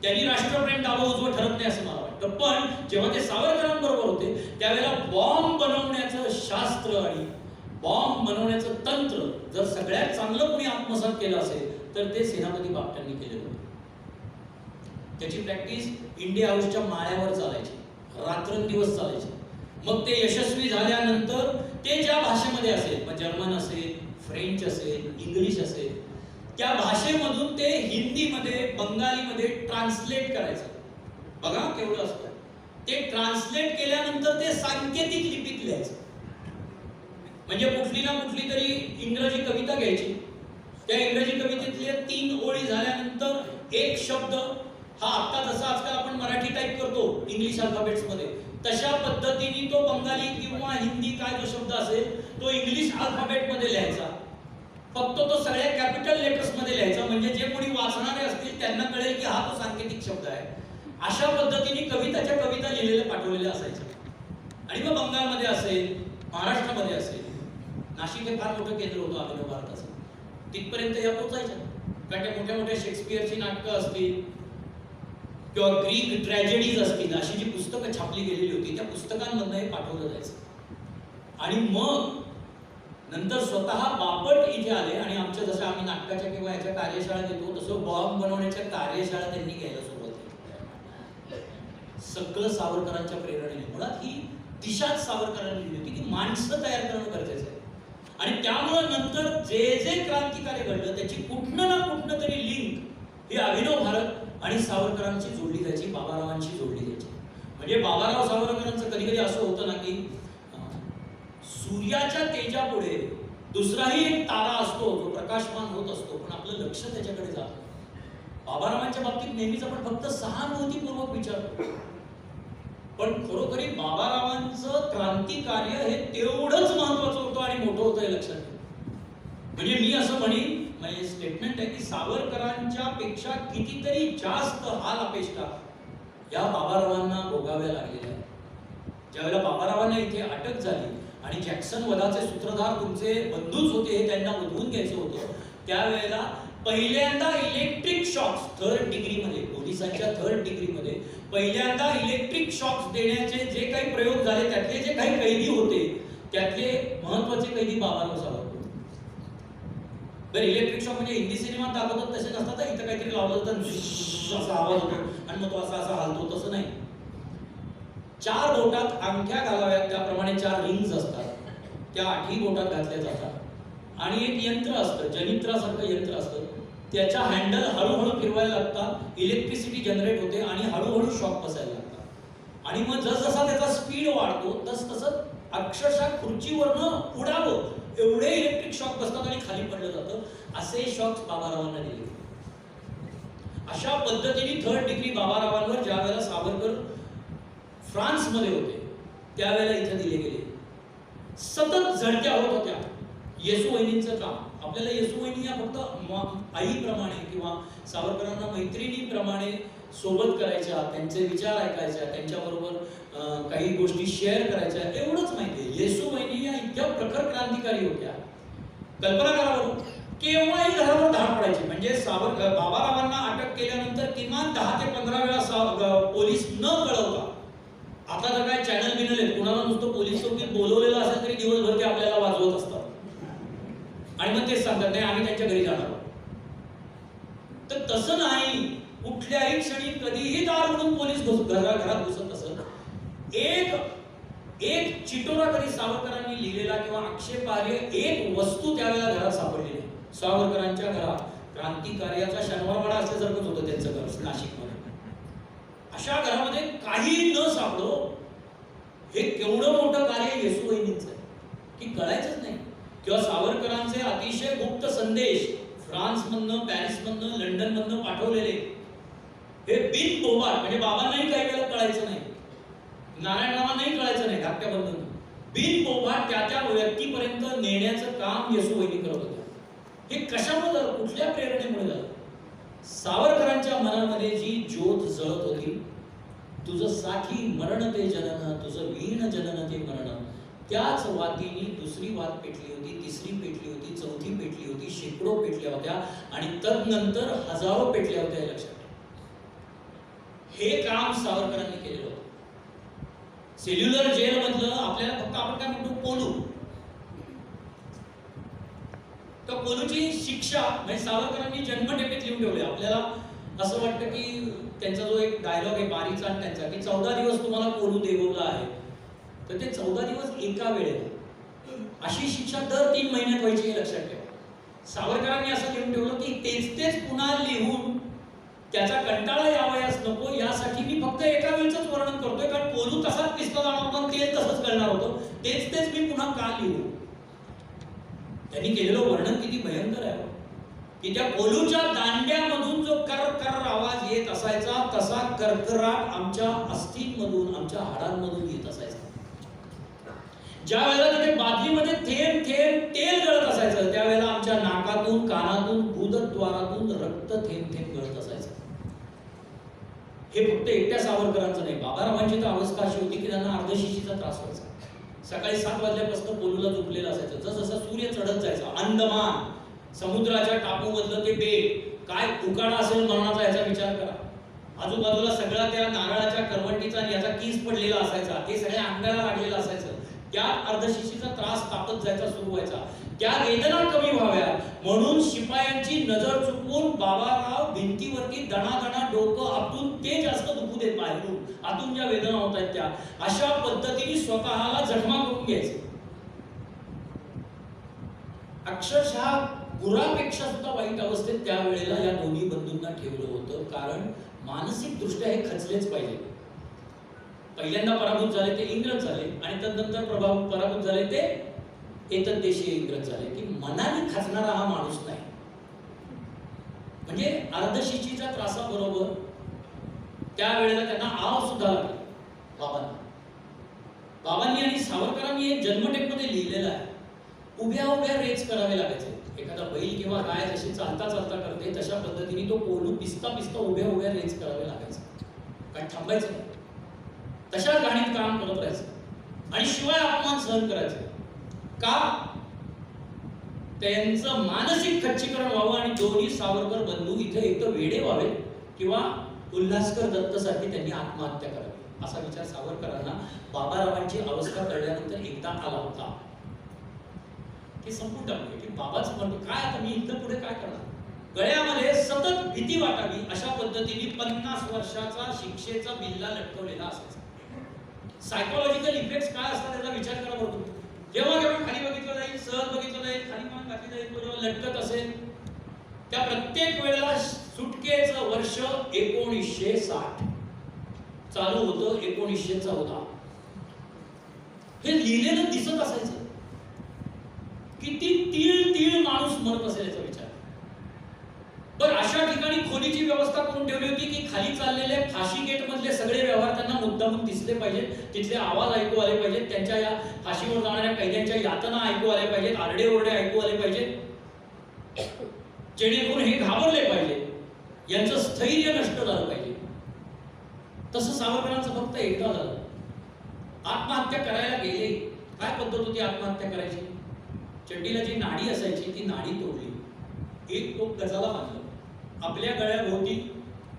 S1: त्यांनी राष्ट्रप्रेम डावं उजवं ठरत नाही असं मला वाटतं. पण जेव्हा ते सावरकरांबरोबर होते त्यावेळेला बॉम्ब बनवण्याचं शास्त्र आणि बॉम्ब बनवण्याचं तंत्र जर सगळ्यात चांगलं कोणी आत्मसात केलं असेल तर ते सेनापती बापटांनी केलेलं होतं. त्याची प्रॅक्टिस इंडिया हाऊसच्या माळ्यावर चालायची. दिवस चालायचे. मग ते यशस्वी झाल्यानंतर ते ज्या भाषेमध्ये असेल, मग जर्मन असेल, फ्रेंच असेल, इंग्लिश असेल, त्या भाषेमधून ते हिंदीमध्ये, बंगालीमध्ये ट्रान्सलेट करायचं. बघा केवढं असतं. ते ट्रान्सलेट केल्यानंतर ते सांकेतिक लिपीत लिहायचं. म्हणजे कुठली ना कुठली तरी इंग्रजी कविता घ्यायची, त्या इंग्रजी कवितेतल्या 3 ओळी झाल्यानंतर एक शब्द हा आता जसा आजकाल आपण मराठी टाईप करतो इंग्लिश अल्फाबेट्समध्ये, तशा पद्धतीने तो बंगाली किंवा हिंदी काय जो शब्द असेल तो इंग्लिश अल्फाबेटमध्ये लिहायचा. फक्त तो सगळ्या कॅपिटल लेटर्स मध्ये लिहायचा, म्हणजे जे कोणी वाचणारे असतील त्यांना कळेल की हा तो सांकेतिक शब्द आहे. अशा पद्धतीने कविताच्या कविता लिहिलेल्या पाठवलेल्या असायच्या. आणि मग बंगालमध्ये असेल, महाराष्ट्रामध्ये असेल, नाशिक हे फार मोठं केंद्र होतं अभिनव भारताचं, तिथपर्यंत या पोहोचायच्या. कारण त्या मोठ्या मोठ्या शेक्सपियरची नाटकं असतील किंवा ग्रीक ट्रॅजेडीज असतील, अशी जी पुस्तकं छापली गेलेली होती त्या पुस्तकांमधनं हे पाठवलं जायचं. आणि मग नंतर स्वतः बापट इथे आले आणि आमच्या जसं आम्ही नाटकाच्या किंवा याच्या कार्यशाळा घेतो तसं बॉम्ब बनवण्याच्या कार्यशाळा त्यांनी घ्यायला सुरुवात केली. सगळं सावरकरांच्या प्रेरणेने. मुळात ही दिशाच सावरकरांनी दिली होती की माणसं तयार करणं गरजेचं आहे. आणि त्यामुळे नंतर जे जे क्रांतिकारी घडलं त्याची कुठनं ना कुठनं तरी लिंक ही अभिनव भारत आणि सावरकरांची जोडली जायची, बाबारावांशी जोडली जायची. म्हणजे बाबाराव सावरकरांचं कधी कधी असं होतं ना की सूर्याच्या तेजापुढे दुसराही एक तारा असतो जो प्रकाशमान होत असतो, पण आपलं लक्ष त्याच्याकडे जातं. बाबारावांच्या बाबतीत नेहमीच आपण फक्त सहानुभूतीपूर्वक विचारतो, पण खरोखरी बाबारावांचं क्रांती कार्य हे तेवढंच महत्वाचं होतं आणि मोठं होतं हे लक्षात ठेवा. म्हणजे मी असं म्हणेन, म्हणजे स्टेटमेंट आहे की सावरकरांच्या पेक्षा कितीतरी जास्त हाल अपेष्टा या बाबारावांना भोगाव्या लागलेल्या आहेत. ज्यावेळेला बाबारावांना इथे अटक झाली आणि जॅक्सन वधाचे सूत्रधार तुमचे बंधूच होते हे त्यांना उठवून घ्यायचं होतं, त्यावेळेला पहिल्यांदा इलेक्ट्रिक शॉक्स 3rd डिग्रीमध्ये, पोलिसांच्या 3rd डिग्रीमध्ये पहिल्यांदा इलेक्ट्रिक शॉक्स देण्याचे जे काही प्रयोग झाले त्यातले जे काही कैदी होते त्यातले महत्वाचे कैदी बाबाराव सावरकर. बरं, इलेक्ट्रिक शॉक म्हणजे हिंदी सिनेमात दाखवतात तसे नसतात, इथं काहीतरी लावलं तर असा आवाज होतो आणि मग तो असा असा हालतो, तसं नाही. 4 बोटात अंगठ्या घालाव्यात त्याप्रमाणे 4 रिंग्स असतात, त्या 8ही बोटात घातल्या जातात आणि एक यंत्र असतं, जनित्रासारखं यंत्र असतं, त्याच्या हँडल हळूहळू फिरवायला लागतात, इलेक्ट्रिसिटी जनरेट होते आणि हळूहळू शॉक बसायला लागतात. आणि मग जसजसा त्याचा स्पीड वाढतो तसतसं अक्षरशः खुर्चीवरनं उडावं एवढे इलेक्ट्रिक शॉक बसतात आणि खाली पडलं जातं. असे शॉक्स बाबारावांना दिले. अशा पद्धतीने 3rd डिग्री बाबारावांवर ज्या वेळेला सावरकर फ्रान्समध्ये होते त्यावेळेला इथे दिले गेले. सतत झडत्या होत होत्या. येसू वहिनींचं काम, आपल्याला येसू वहिनी या फक्त आईप्रमाणे किंवा सावरकरांना मैत्रिणीप्रमाणे सोबत करायच्या, त्यांचे विचार ऐकायच्या, त्यांच्याबरोबर काही गोष्टी शेअर करायच्या, एवढंच माहिती आहे. येसू वहिनी या इतक्या प्रखर क्रांतिकारी होत्या. कल्पना करा बरोबर, केव्हाही घरावर धाड पडायची. म्हणजे बाबारावांना अटक केल्यानंतर किमान 10 ते 15 वेळा पोलीस न कळवता, आता तर काय चॅनल बिनल आहेत, कुणाला नुसतं पोलीस चौकीत बोलवलेलं असेल तरी दिवसभर ते आपल्याला वाजवत असतात आणि मग तेच सांगतात नाही आम्ही त्यांच्या घरी जाणार. तर तसं नाही, कुठल्याही क्षणी कधीही दार उघडून पोलीस घरात घुसत असत. एक चिटोरा तरी सावरकरांनी लिहिलेला किंवा आक्षेपार्ह एक वस्तू त्यावेळेला घरात सापडली नाही. सावरकरांच्या घरात क्रांतिकार्याचा शनिवारवाडा असल्यासारखंच होतं त्यांचं घर नाशिकमध्ये. अशा घरामध्ये काही न सापडो, हे केवढं मोठं कार्य येसू वहिनींचं आहे की कळायचंच नाही. किंवा सावरकरांचे अतिशय गुप्त संदेश फ्रान्समधनं, पॅरिसमधनं, लंडनमधनं पाठवलेले हे बिन बोबाट, म्हणजे बाबांनाही काही वेळेला कळायचं नाही, नारायणरावांनाही कळायचं नाही, धाकट्या बंधूंना बिन बोबाट त्या व्यक्तीपर्यंत नेण्याचं काम येसू वहिनी करत होत्या. हे कशामुळे झालं, कुठल्या प्रेरणेमुळे झालं? सावरकरांच्या मनामध्ये जी ज्योत जळत होती, तुझं साठी मरण ते जनन, तुझं वीण जनन ते मरण, त्याच वातीने दुसरी वात पेटली होती, तिसरी पेटली होती, चौथी पेटली होती, शेकडो पेटल्या होत्या आणि तदनंतर हजारो पेटल्या होत्या. लक्षात हे काम सावरकरांनी केलेलं होतं. सेल्युलर जेल मधलं आपल्याला फक्त आपण काय म्हणतो पोलू, तर पोलूची शिक्षा म्हणजे सावरकरांनी जन्मठेपेत लिहून ठेवले. आपल्याला असं वाटतं की त्यांचा जो एक डायलॉग आहे बारीचा आणि त्यांचा की 14 दिवस तुम्हाला कोलू देवला आहे, तर ते 14 दिवस एका वेळेला अशी शिक्षा दर 3 महिन्यात व्हायची हे लक्षात ठेवा. सावरकरांनी असं लिहून ठेवलं की तेच तेच पुन्हा लिहून त्याचा कंटाळा यावयास नको यासाठी मी फक्त एका वेळेच वर्णन करतोय, कारण कोलू तसाच पिसला जाणार होता, तेल तसंच करणार होतं, तेच तेच मी पुन्हा का लिहू. त्यांनी केलेलं वर्णन किती भयंकर आहे की त्या कोलूच्या दांड्यामधून जो कर कर आवाज येत असायचा तसा कर्कराट आमच्या अस्थिंमधून आमच्या हाडांमधून येत असायचा. ज्या वेळेला तिथे बादलीमध्ये थेंब थेंब तेल गळत असायचं त्यावेळेला आमच्या नाकातून कानातून गुदद्वारातून रक्त थेंब थेंब गळत असायचं. हे फक्त एकट्या सावरकरांचं नाही, बाबारावांची तर अवस्था अशी होती की त्यांना अर्धशिशीचा त्रास व्हायचा. सकाळी 7 वाजल्यापासून कोलूला झोपलेलं असायचं. जसं सूर्य चढत जायचा अंदमान समुद्राच्या टापूमधलं ते बेट काय उकाडा असेल मरणाचा याचा विचार करा. आजूबाजूला सगळा त्या नारळाच्या करवंटीचा आणि याचा कीस पडलेला असायचा, ते सगळ्या अंगाला लागलेलं असायचं. त्या अर्धशिशीचा त्रास तापत जायचा सुरू व्हायचा. त्या वेदना कमी व्हाव्या म्हणून शिपायांची नजर चुकवून बाबाराव भिंतीवरती दणादणा डोकं आपटून ते जास्त दुखू देत बाहेरून आतून ज्या वेदना होत आहेत त्या अशा पद्धतीने स्वतःला जखमा करून घ्यायचे. अक्षरशः गुरापेक्षा सुद्धा वाईट अवस्थेत त्यावेळेला या दोन्ही बंधूंना ठेवलं होतं, कारण मानसिक दृष्ट्या हे खचलेच पाहिजे. पहिल्यांदा पराभूत झाले ते इंग्रज झाले आणि तदनंतर पराभूत झाले ते एतद्देशीय इंग्रज झाले, की मनाने खचणारा हा माणूस नाही. म्हणजे अर्धशिशीच्या त्रासाबरोबर त्यावेळेला त्यांना आव सुद्धा लागला बाबांनी आणि सावरकरांनी एक जन्मटेकमध्ये लिहिलेलं आहे, उभ्या उभ्या रेच करावे लागायचे. एखादा बैल किंवा गाय जशी चालता चालता करते तशा पद्धतीने तो कोलू पिसता पिसता उभ्या उभ्या रेच करावे लागायचे, काय थांबायचं नाही. तशा गाणीत काम करत राहायचं आणि शिवाय अपमान सहन करायचं. का? त्यांचं मानसिक खच्चीकरण व्हावं आणि दोन्ही सावरकर बंधू इथे एक तर वेडे व्हावे किंवा उल्हासकर दत्त सारखी त्यांनी आत्महत्या करावी असा विचार सावरकरांना बाबारावांची अवस्था कळल्यानंतर एकदा आला होता. की संपून टाकले की बाबाच म्हणतो काय आता मी इथं पुढे काय करणार. गळ्यामध्ये सतत भीती वाटावी अशा पद्धतीने 50 वर्षाचा शिक्षेचा बिल्ला लटकवलेला असायचा. सायकोलॉजिकल इफेक्ट्स काय असतात त्याचा विचार करा बरं तुम्ही. जेव्हा जेव्हा खाली बघितलं जाईल, सहज बघितलं जाईल, खाली मान घातली जाईल, तो जेव्हा लटकत असेल त्या प्रत्येक वेळेला सुटकेचं वर्ष 1960 चालू होतं, 1914 हे लिहिलेलं दिसत असायचं. किती तीळ तीळ माणूस मरत असेल याचा विचार. पण अशा ठिकाणी खोलीची व्यवस्था करून ठेवली होती की खाली चाललेले फाशी गेट मधले सगळे व्यवहार त्यांना मुद्दामून दिसले पाहिजेत, तिथले आवाज ऐकू आले पाहिजेत, त्यांच्या या फाशीवर जाणाऱ्या कैद्यांच्या यातना ऐकू आल्या पाहिजेत, आरडेओरडे ऐकू आले पाहिजेत, जेणेकरून हे घाबरले पाहिजे, यांचं स्थैर्य नष्ट झालं पाहिजे. तसं सावरकरांचं फक्त एकदा झालं. आत्महत्या करायला गेले. काय पद्धत होती आत्महत्या करायची? चड्डीला जी नाडी असायची ती नाडी तोडली, एक टोक गजाला बांधलं, आपल्या गळ्याभोवती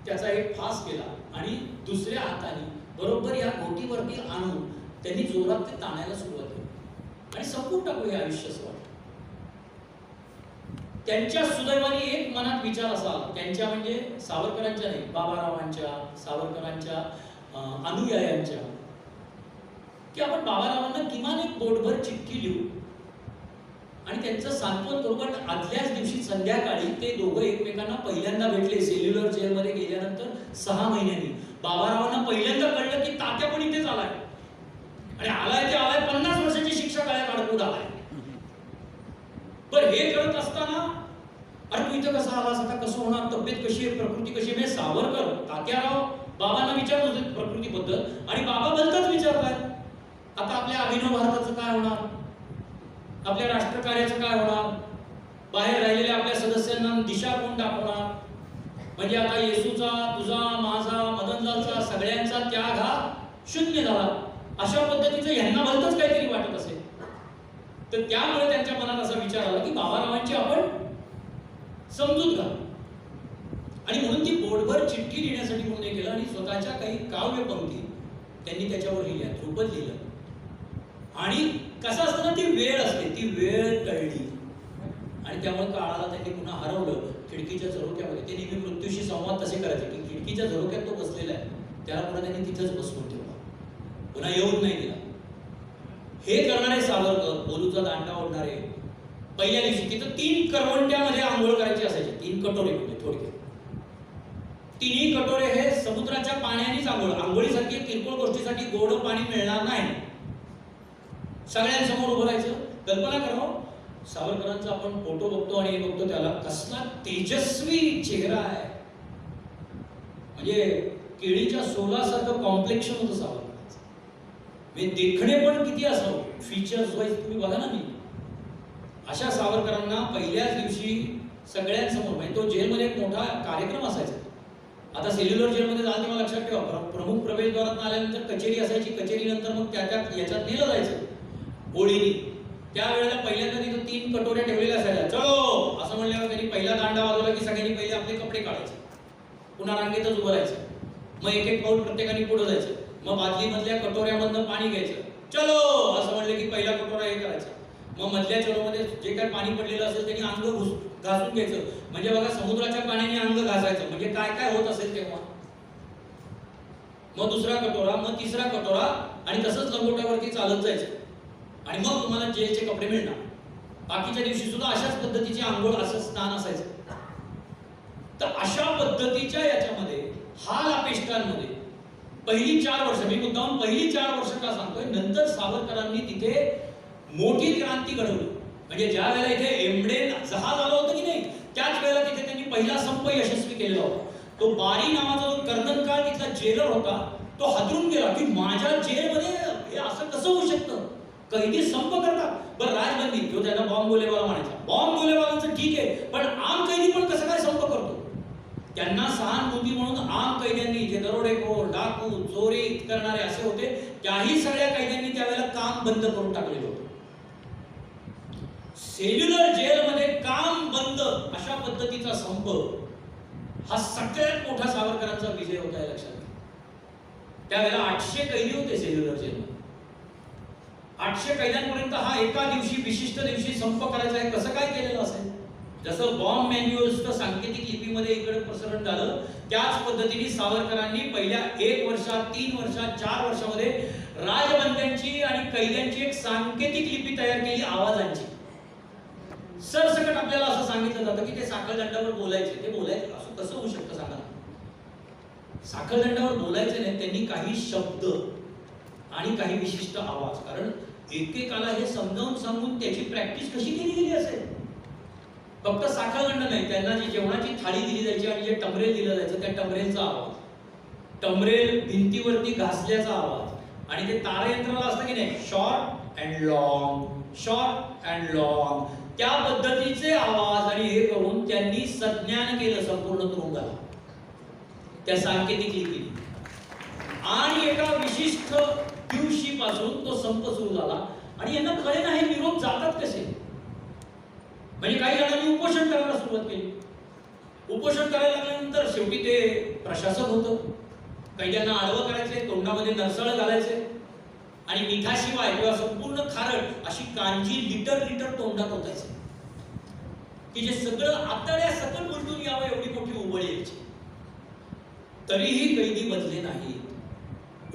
S1: त्याचा एक फास केला आणि दुसऱ्या हाताने बरोबर या घोटीवरती आणून त्यांनी जोरात ते ताणायला सुरुवात केली आणि संपून टाकू हे आयुष्य असं वाटलं. त्यांच्या सुदैवाने एक मनात विचार असा त्यांच्या म्हणजे सावरकरांच्या नाही, बाबारावांच्या सावरकरांच्या अनुयायांच्या, की आपण बाबारावांना किमान एक बोटभर चिठ्ठी लिहू आणि त्यांचं सांत्वन करू. पण आदल्याच दिवशी संध्याकाळी ते दोघं एकमेकांना पहिल्यांदा भेटले सेल्युलर जेलमध्ये गेल्यानंतर 6 महिन्यांनी. बाबारावांना पहिल्यांदा कळलं की तात्या पण इथेच आलाय आणि आलाय ते आलाय 50 वर्षाची शिक्षा काळ्या काढून आलाय. पण हे करत असताना अरे तू इथं कसा आलास, आता कसं होणार, तब्येत कशी आहे, प्रकृती कशी आहे. सावरकर तात्याराव बाबांना विचारत होते प्रकृतीबद्दल आणि बाबा भलतंच विचारतायत, आता आपल्या अभिनव भारताचं काय होणार, आपल्या राष्ट्रकार्याचं काय होणार, बाहेर राहिलेल्या आपल्या सदस्यांना दिशा कोण दाखवणार. म्हणजे आता येसूचा, तुझा, माझा, मदनलालचा सगळ्यांचा त्याग हा शून्य झाला. अशा पद्धतीचं यांना भलतंच काहीतरी वाटत असेल. तर त्यामुळे त्यांच्या मनात असा विचार आला की बाबारावांची आपण समजूत घालू आणि म्हणून ती बोटभर चिठ्ठी लिहिण्यासाठी म्हणून हे केलं आणि स्वतःच्या काही काव्य पंक्ती त्यांनी त्याच्यावर लिहिल्या, ध्रुपद लिहिलं. आणि कसं असतं ना, ती वेळ असते, ती वेळ टळली आणि त्यामुळे काळाला त्यांनी पुन्हा हरवलं. खिडकीच्या झरोक्यामध्ये. ते नेहमी मृत्यूशी संवाद तसे करायचे की खिडकीच्या झरोक्यात तो बसलेला आहे, त्याला पुन्हा त्यांनी तिथंच बसवून ठेवला, पुन्हा येऊन नाही दिला. हे करणारे सावरकर, बोलूचा दांडा ओढणारे, पहिल्या दिवशी तिथं 3 करवंट्यामध्ये आंघोळ करायची असायची. 3 कटोरे म्हणजे थोडक्यात. तिन्ही कटोरे हे समुद्राच्या पाण्यानेच आंघोळीसाठी किरकोळ गोष्टीसाठी गोड पाणी मिळणार नाही. सगळ्यांसमोर उभं राहायचं. कल्पना करा, सावरकरांचा आपण फोटो बघतो आणि हे बघतो, त्याला कसला तेजस्वी चेहरा आहे, म्हणजे केळीच्या सोलासारखं कॉम्प्लेक्शन होतं सावरकरांचं. म्हणजे देखणे पण किती असावं, फीचर्स वाईज तुम्ही बघा ना. मी अशा सावरकरांना पहिल्याच दिवशी सगळ्यांसमोर, म्हणजे तो जेलमध्ये एक मोठा कार्यक्रम असायचा. आता सेल्युलर जेलमध्ये जाल तेव्हा लक्षात ठेवा, प्रमुख प्रवेशद्वारात आल्यानंतर कचेरी असायची. कचेरीनंतर मग याच्यात नेलं जायचं ओळीनी. त्यावेळेला पहिल्यांदा तिथं 3 कटोऱ्या ठेवलेल्या असायच्या. चलो असं म्हणल्यावर त्यांनी पहिला दांडा वाजवला की सगळ्यांनी पहिले आपले कपडे काढायचे, पुन्हा रांगेतच उभं राहायचं. मग एक पाऊल प्रत्येकाने पुढे जायचं. मग बादलीमधल्या कटोऱ्यामधनं पाणी घ्यायचं. चलो असं म्हणलं की पहिला कटोरा हे करायचा. मग मधल्या चलोमध्ये जे काही पाणी पडलेलं असेल त्यांनी अंग घासून घ्यायचं. म्हणजे बघा, समुद्राच्या पाण्याने अंग घासायचं म्हणजे काय काय होत असेल तेव्हा. मग दुसरा कटोरा, मग तिसरा कटोरा, आणि तसंच लंगोट्यावरती चालत जायचं. आणि मग तुम्हाला जेलचे कपडे मिळणार. बाकीच्या दिवशी सुद्धा अशाच पद्धतीची आंघोळ, असं स्नान असायचं. तर अशा पद्धतीच्या याच्यामध्ये हाल अपेष्टांमध्ये पहिली 4 वर्ष, मी मुद्दाम पहिली 4 वर्ष का सांगतोय, नंतर सावरकरांनी तिथे मोठी क्रांती घडवली. म्हणजे ज्या वेळेला इथे एमडेन जहाज आलं होतं की नाही, त्याच वेळेला तिथे त्यांनी पहिला संप यशस्वी केलेला होता. तो बारी नावाचा जो कर्नलकाळ तिथला जेलर होता, तो हादरून गेला की माझ्या जेलमध्ये हे असं कसं होऊ शकतं, कैदी संप करतात. बरं, राजबंदी जो त्यांना बॉम्ब गोलेबाला म्हणायचा, बॉम्ब गोलेबालांचं ठीक आहे, पण आम कैदी पण कसं काय संप करतो. त्यांना सहानुभूती म्हणून आम कैद्यांनी, जे दरोडेखोर, डाकू, चोरी करणारे असे होते, त्याही सगळ्या कैद्यांनी त्यावेळेला काम बंद करून टाकलेलं होतं. सेल्युलर जेलमध्ये काम बंद अशा पद्धतीचा संप हा सगळ्यात मोठा सावरकरांचा विजय होता, लक्षात घ्या. त्यावेळेला 800 कैदी होते सेल्युलर जेलमध्ये. 800 कैद्यांपर्यंत हा एका दिवशी, विशिष्ट दिवशी संप करायचा आहे. कसं काय केलेलं असेल? जसं बॉम्ब मॅन्युअल्सचं सांकेतिक लिपीमध्ये इकडे प्रसारण झालं, त्याच पद्धतीने सावरकरांनी पहिल्या 1 वर्षात, 3 वर्षात, 4 वर्षामध्ये राजबंद्यांची आणि कैद्यांची एक सांकेतिक लिपी तयार केली, आवाजांची. सरसकट आपल्याला असं सांगितलं जातं की ते साखळदंडावर बोलायचे. ते बोलायचे असं कसं होऊ शकतं सांगा. साखळदंडावर बोलायचे नाही, त्यांनी काही शब्द आणि काही विशिष्ट आवाज, कारण एकेकाला हे समजावून सांगून त्याची प्रॅक्टिस कशी केली गेली असेल. फक्त साखळदंड नाही, त्यांना जी जेवणाची थाळी दिली जायची आणि जे टमरेल दिलं जायचं, त्या टमरेलचा आवाज, टमरेल भिंतीवरती घासल्याचा आवाज, आणि ते तारयंत्राला असतं की नाही, short and long, short and long, त्या पद्धतीचे आवाज. आणि हे करून त्यांनी संज्ञान केलं संपूर्ण तुरुंगाला त्या सांकेतिक लिपीने. आणि एका विशिष्ट दिवशी पासून तो संप सुरू झाला. आणि यांना कळे नाही निरोप जातात कसे. म्हणजे काही जणांनी उपोषण करायला सुरुवात केली. उपोषण करायला लागल्यानंतर शेवटी ते प्रशासक होतं, कैद्यांना आडवं करायचे, तोंडामध्ये नरसळ घालायचे, आणि मिठाशिवाय किंवा संपूर्ण खारट अशी कांजी लिटर लिटर तोंडात होतायचे की जे सगळं आतड्या सकट उलटून यावं एवढी मोठी उबळ यायची. तरीही कैदी बदले नाही.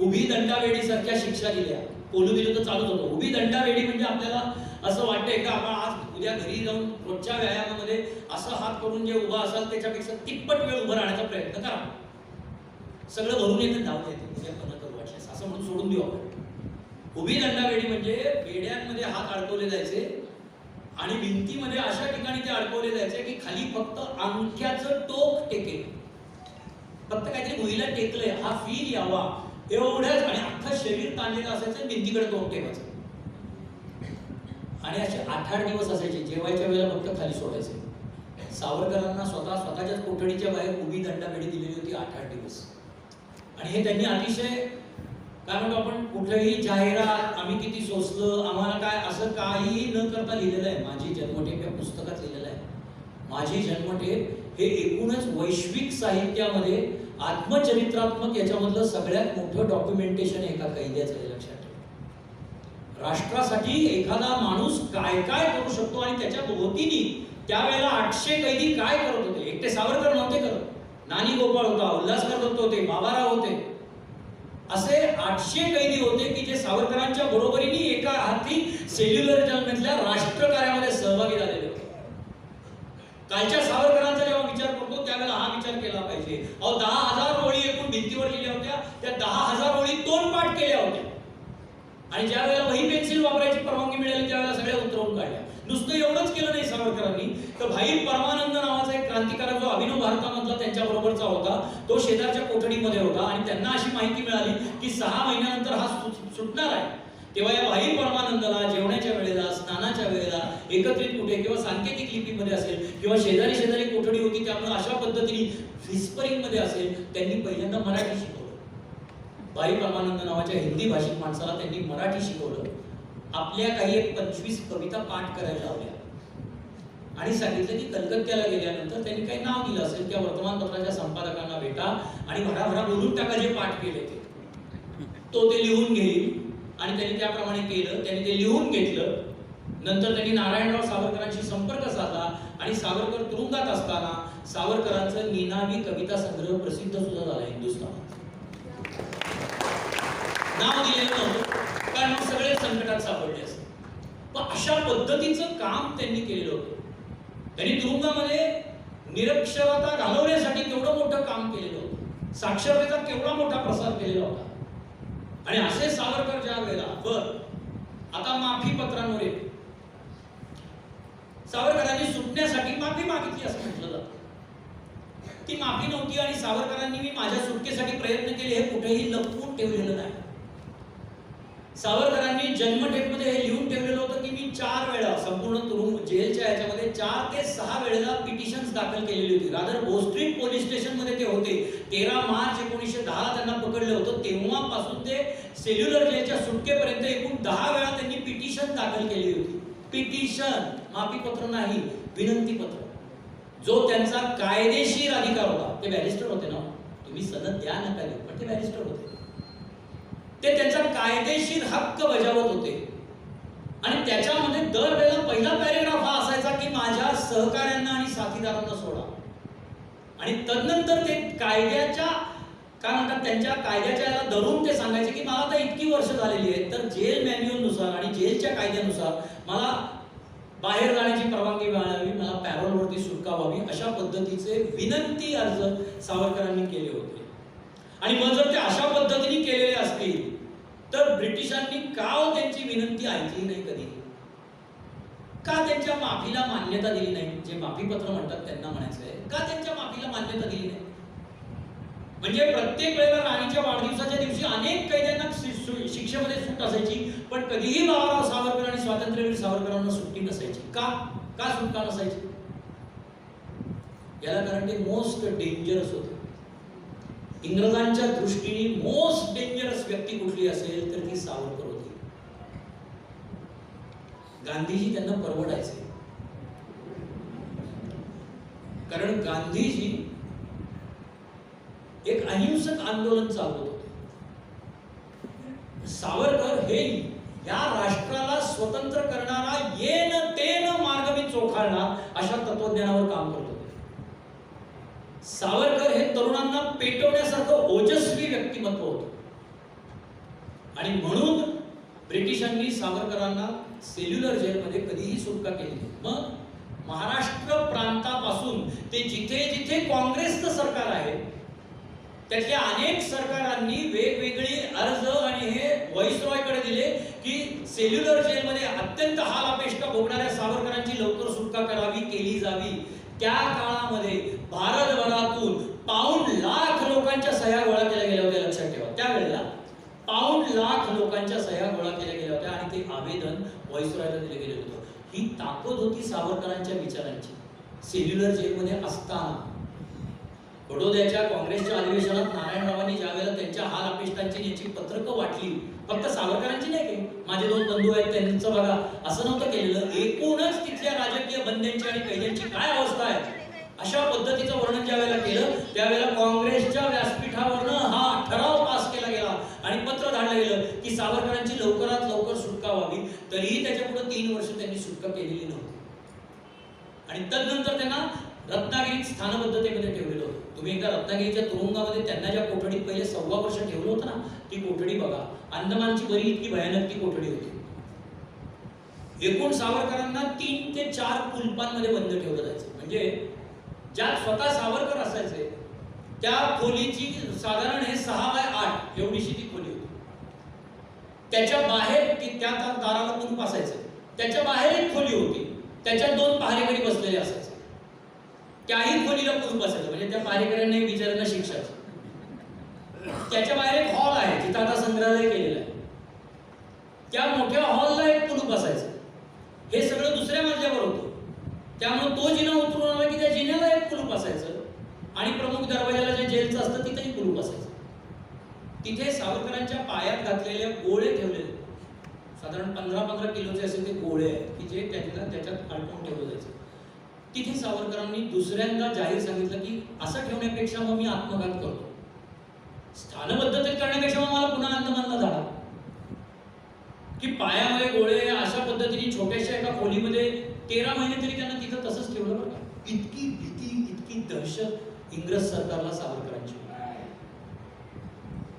S1: उभी दंडावेडी सारख्या शिक्षा दिल्या. कोलुविरुद्ध चालूच होतं. उभी दंडावेडी म्हणजे आपल्याला असं वाटतंय का आपण आज उद्या घरी जाऊन रोजच्या व्यायामामध्ये असं हात करून जे उभा असाल त्याच्यापेक्षा तिप्पट वेळ उभं राहण्याचा प्रयत्न करा. सगळं भरून येतं, धावून येतं, उद्या पण करू वाटल्यास असं म्हणून सोडून देऊ आपण. उभी दंडावेडी म्हणजे बेड्यांमध्ये हात अडकवले जायचे आणि भिंतीमध्ये अशा ठिकाणी ते अडकवले जायचे की खाली फक्त अंगठ्याचं टोक टेकेल, फक्त काहीतरी भुईला टेकलंय हा फील यावा एवढंच, आणि अख्खं शरीर ताणलेलं असायचं, भिंतीकडे टोक टेकायचं. आणि असे 8-8 दिवस असायचे. जेवायच्या वेळेला फक्त खाली सोडायचे. सावरकरांना स्वतःच्याच कोठडीच्या बाहेर उभी दंडावेडी दिलेली होती 8-8 दिवस. आणि हे त्यांनी अतिशय काय म्हणतो आपण, कुठेही जाहिरात आम्ही किती सोसलं, आम्हाला काय, असं काही न करता लिहिलेलं आहे. माझी जन्मठेप या पुस्तकात लिहिलेलं आहे. माझी जन्मठेप हे एकूणच वैश्विक साहित्यामध्ये आत्मचरित्रात्मक याच्यामधलं सगळ्यात मोठं डॉक्युमेंटेशन एका कैद्याचं आहे, लक्षात ठेवा. राष्ट्रासाठी एखादा माणूस काय काय करू शकतो आणि त्याच्या भोवतीने त्यावेळेला 800 कैदी काय करत होते. एकटे सावरकर नव्हते करत, नानी गोपाळ होता, उल्हासकर दत्त होते, बाबाराव होते, असे 800 कैदी होते की जे सावरकरांच्या बरोबरीने एका हाती सेल्युलर जेलमधल्या राष्ट्रकार्यामध्ये सहभागी झालेले होते. कालच्या सावरकरांचा जेव्हा विचार करतो त्यावेळेला हा विचार केला पाहिजे. 10,000 ओळी एकूण भिंतीवर लिहिल्या होत्या, त्या 10,000 ओळी तोंडपाठ केल्या होत्या आणि ज्या वेळेला वही पेन्सिल वापरायची परवानगी मिळाली त्यावेळेला सगळ्या उतरवून काढल्या. नुसतं एवढंच केलं नाही सावरकरांनी, तर भाई परमानंद नावाचा एक क्रांतिकारक जो अभिनव भारतामधला त्यांच्या बरोबरचा होता, तो शेजारच्या कोठडीमध्ये होता आणि त्यांना अशी माहिती मिळाली की 6 महिन्यानंतर हा सुटणार आहे. तेव्हा या भाई परमानंदला जेवणाच्या वेळेला, स्नानाच्या वेळेला एकत्रित कुठे किंवा सांकेतिक लिपीमध्ये असेल किंवा शेजारी शेजारी कोठडी होती त्यामुळे अशा पद्धतीने व्हिस्परिंग मध्ये असेल, त्यांनी पहिल्यांदा मराठी शिकवलं. भाई परमानंद नावाच्या हिंदी भाषिक माणसाला त्यांनी मराठी शिकवलं. आपल्या काही 25 कविता पाठ करायला लावल्या आणि सांगितलं की कलकत्त्याला गेल्यानंतर त्यांनी काही नाव दिलं असेल त्या वर्तमानपत्राच्या संपादकांना भेटा आणि भराभरा बोलून टाका जे पाठ केले ते लिहून घेईल. आणि त्यांनी त्याप्रमाणे केलं. त्यांनी ते लिहून घेतलं. नंतर त्यांनी नारायणराव सावरकरांशी संपर्क साधला आणि सावरकर तुरुंगात असताना सावरकरांचं निनावी कविता संग्रह प्रसिद्ध सुद्धा झाला हिंदुस्थानात. नाव दिलेलं नव्हतं कारण सगळे संकटात सापडले असते, पण अशा पद्धतीचं काम त्यांनी केलेलं होतं. त्यांनी तुरुंगामध्ये निरक्षरता घालवण्यासाठी केवढं मोठं काम केलेलं होतं, साक्षरतेचा केवढा मोठा प्रसार केलेला होता. आणि असे सावरकर ज्या वेळेला आता माफी पत्रांवर येते, सावरकरांनी सुटण्यासाठी माफी मागितली असं म्हटलं जातं. ती माफी नव्हती आणि सावरकरांनी मी माझ्या सुटकेसाठी प्रयत्न केले हे कुठेही लपवून ठेवलेलं नाही. सावरकरांनी जन्मठेपमध्ये हे लिहून ठेवलेलं होतं की मी 4 वेळा संपूर्ण तुरुंग जेलच्या याच्यामध्ये 4 ते 6 वेळेला पिटिशन्स दाखल केलेली होती. रादर बोस्ट्रीट पोलीस स्टेशन मध्ये ते होते. 13 मार्च 1910 त्यांना पकडलं होतं. तेव्हापासून ते सेल्युलर जेलच्या सुटकेपर्यंत एकूण 10 वेळा त्यांनी पिटिशन दाखल केली होती. पिटिशन, माफी पत्र नाही, विनंती पत्र. जो त्यांचा कायदेशीर अधिकार होता. ते बॅरिस्टर होते ना, तुम्ही सनद द्या नका देऊ, पण ते बॅरिस्टर होते. ते त्यांचा कायदेशीर हक्क बजावत होते आणि त्याच्यामध्ये दरवेळेला पहिला पॅरेग्राफ हा असायचा की माझ्या सहकाऱ्यांना आणि साथीदारांना सोडा. आणि तदनंतर ते कायद्याच्या काय म्हणतात त्यांच्या कायद्याच्या याला धरून ते सांगायचे की मला आता इतकी वर्ष झालेली आहेत तर जेल मॅन्युअल नुसार आणि जेलच्या कायद्यानुसार मला बाहेर जाण्याची परवानगी मिळावी, मला पॅरोलवरती सुटका व्हावी, अशा पद्धतीचे विनंती अर्ज सावरकरांनी केले होते. आणि मग जर ते अशा पद्धतीने केलेले असतील तर ब्रिटिशांनी का त्यांची विनंती ऐकली नाही कधी? का त्यांच्या माफीला मान्यता दिली नाही? जे माफी पत्र म्हणतात त्यांना म्हणायचंय, का त्यांच्या माफीला मान्यता दिली नाही? म्हणजे प्रत्येक वेळेला राणीच्या वाढदिवसाच्या दिवशी अनेक कैद्यांना शिक्षेमध्ये सूट असायची, पण कधीही बाबाराव सावरकर आणि स्वातंत्र्यवीर सावरकरांना सुट्टी नसायची. का सुटका नसायची? याला कारण ते मोस्ट डेंजरस होते. इंग्रजांच्या दृष्टीने मोस्ट डेंजरस व्यक्ती कुठली असेल तर ती सावरकर होती. गांधीजी त्यांना परवडायचे, कारण गांधीजी एक अहिंसक आंदोलन चालवत होते. सावरकर हे या राष्ट्राला स्वतंत्र करणारा येन तेन मार्ग मी चोखाळणार अशा तत्वज्ञानावर काम करत होते. सावरकर हे तरुणांना पेटवण्यासारखं ओजस्वी व्यक्तिमत्व होतं आणि म्हणून ब्रिटिशांनी सावरकरांना सेल्युलर जेलमध्ये कधीही सुटका केली. मग महाराष्ट्र प्रांतापासून ते जिथे जिथे काँग्रेसचं सरकार आहे त्यातल्या अनेक सरकारांनी वेगवेगळे अर्ज आणि हे व्हाईसरॉयकडे दिले की सेल्युलर जेलमध्ये अत्यंत हाल अपेष्टा भोगणाऱ्या सावरकरांची लवकर सुटका करावी, केली जावी. त्या काळामध्ये भारतभरातून पाऊण लाख लोकांच्या सह्या गोळा केल्या गेल्या होत्या. लक्षात ठेवा, त्यावेळेला पाऊण लाख लोकांच्या सह्या गोळा केल्या गेल्या होत्या आणि ते आवेदन व्हाईसरॉयला दिले गेले होते. ही ताकद होती सावरकरांच्या विचारांची. सेल्युलर जेलमध्ये असताना बडोद्याच्या काँग्रेसच्या अधिवेशनात नारायणरावांनी ज्या वेळेला त्यांच्या हाल अपेष्टांची याची पत्रकं वाटली, फक्त सावरकरांची नाही की माझे 2 बंधू आहेत त्यांचं बघा असं नव्हतं केलेलं, एकूणच तिथल्या राजकीय बंद्यांची आणि कैद्यांची काय अवस्था आहे अशा पद्धतीचं वर्णन ज्या वेळेला केलं त्यावेळेला काँग्रेसच्या व्यासपीठावरनं हा ठराव पास केला गेला आणि पत्र धाडलं गेलं की सावरकरांची लवकरात लवकर सुटका व्हावी. तरीही त्याच्या पुढे 3 वर्ष त्यांनी सुटका केलेली नव्हती आणि तदनंतर त्यांना रत्नागिरीत स्थानबद्धतेमध्ये ठेवलेलं होतं. तुम्ही एकदा रत्नागिरीच्या तुरुंगामध्ये त्यांना ज्या कोठडीत पहिले 1.25 वर्ष ठेवलं होतं ना, ती कोठडी बघा. अंदमानची बरी इतकी भयानक ती कोठडी होती. एकूण सावरकरांना 3 ते 4 कुलपांमध्ये बंद ठेवलं जायचं. म्हणजे ज्यात स्वतः सावरकर असायचे त्या खोलीची साधारण हे 6 बाय 8 एवढीशी ती खोली होती. त्याच्या बाहेर त्या दाराला कुलूप असायचं. त्याच्या बाहेर एक खोली होती, त्याच्यात 2 पहारेकरी बसलेले असायचे. त्याही खोलीला कुलूप असायचं. म्हणजे त्या पहारेकऱ्यांना बिचाऱ्यांना शिक्षाच. त्याच्या बाहेर एक हॉल आहे जिथं आता संग्रहालय केलेलं आहे. त्या मोठ्या हॉलला एक कुलूप असायचं. हे सगळं दुसऱ्या मजल्यावर होतं. त्यामुळे तो जिना उतरून आला की त्या जिन्याला एक कुलूप असायचं आणि प्रमुख दरवाजाला जे जेलचं असतं तिथेही कुलूप असायचं. तिथे सावरकरांच्या पायात घातलेले गोळे ठेवलेले, साधारण 15-15 किलोचे असे ते गोळे आहेत की जे त्यांना त्याच्यात अडकून ठेवलं जायचं. तिथे सावरकरांनी दुसऱ्यांदा जाहीर सांगितलं की असं ठेवण्यापेक्षा मग मी आत्मघात करतो. स्थानबद्धतेत करण्यापेक्षा मग मला पुन्हा अंदमानला जाणार. की पायामध्ये गोळे अशा पद्धतीने छोट्याशा एका खोलीमध्ये 13 महिने तरी त्यांना तिथं तसंच ठेवलं बरं का. इतकी भीती, इतकी दहशत इंग्रज सरकारला सावरकरांची.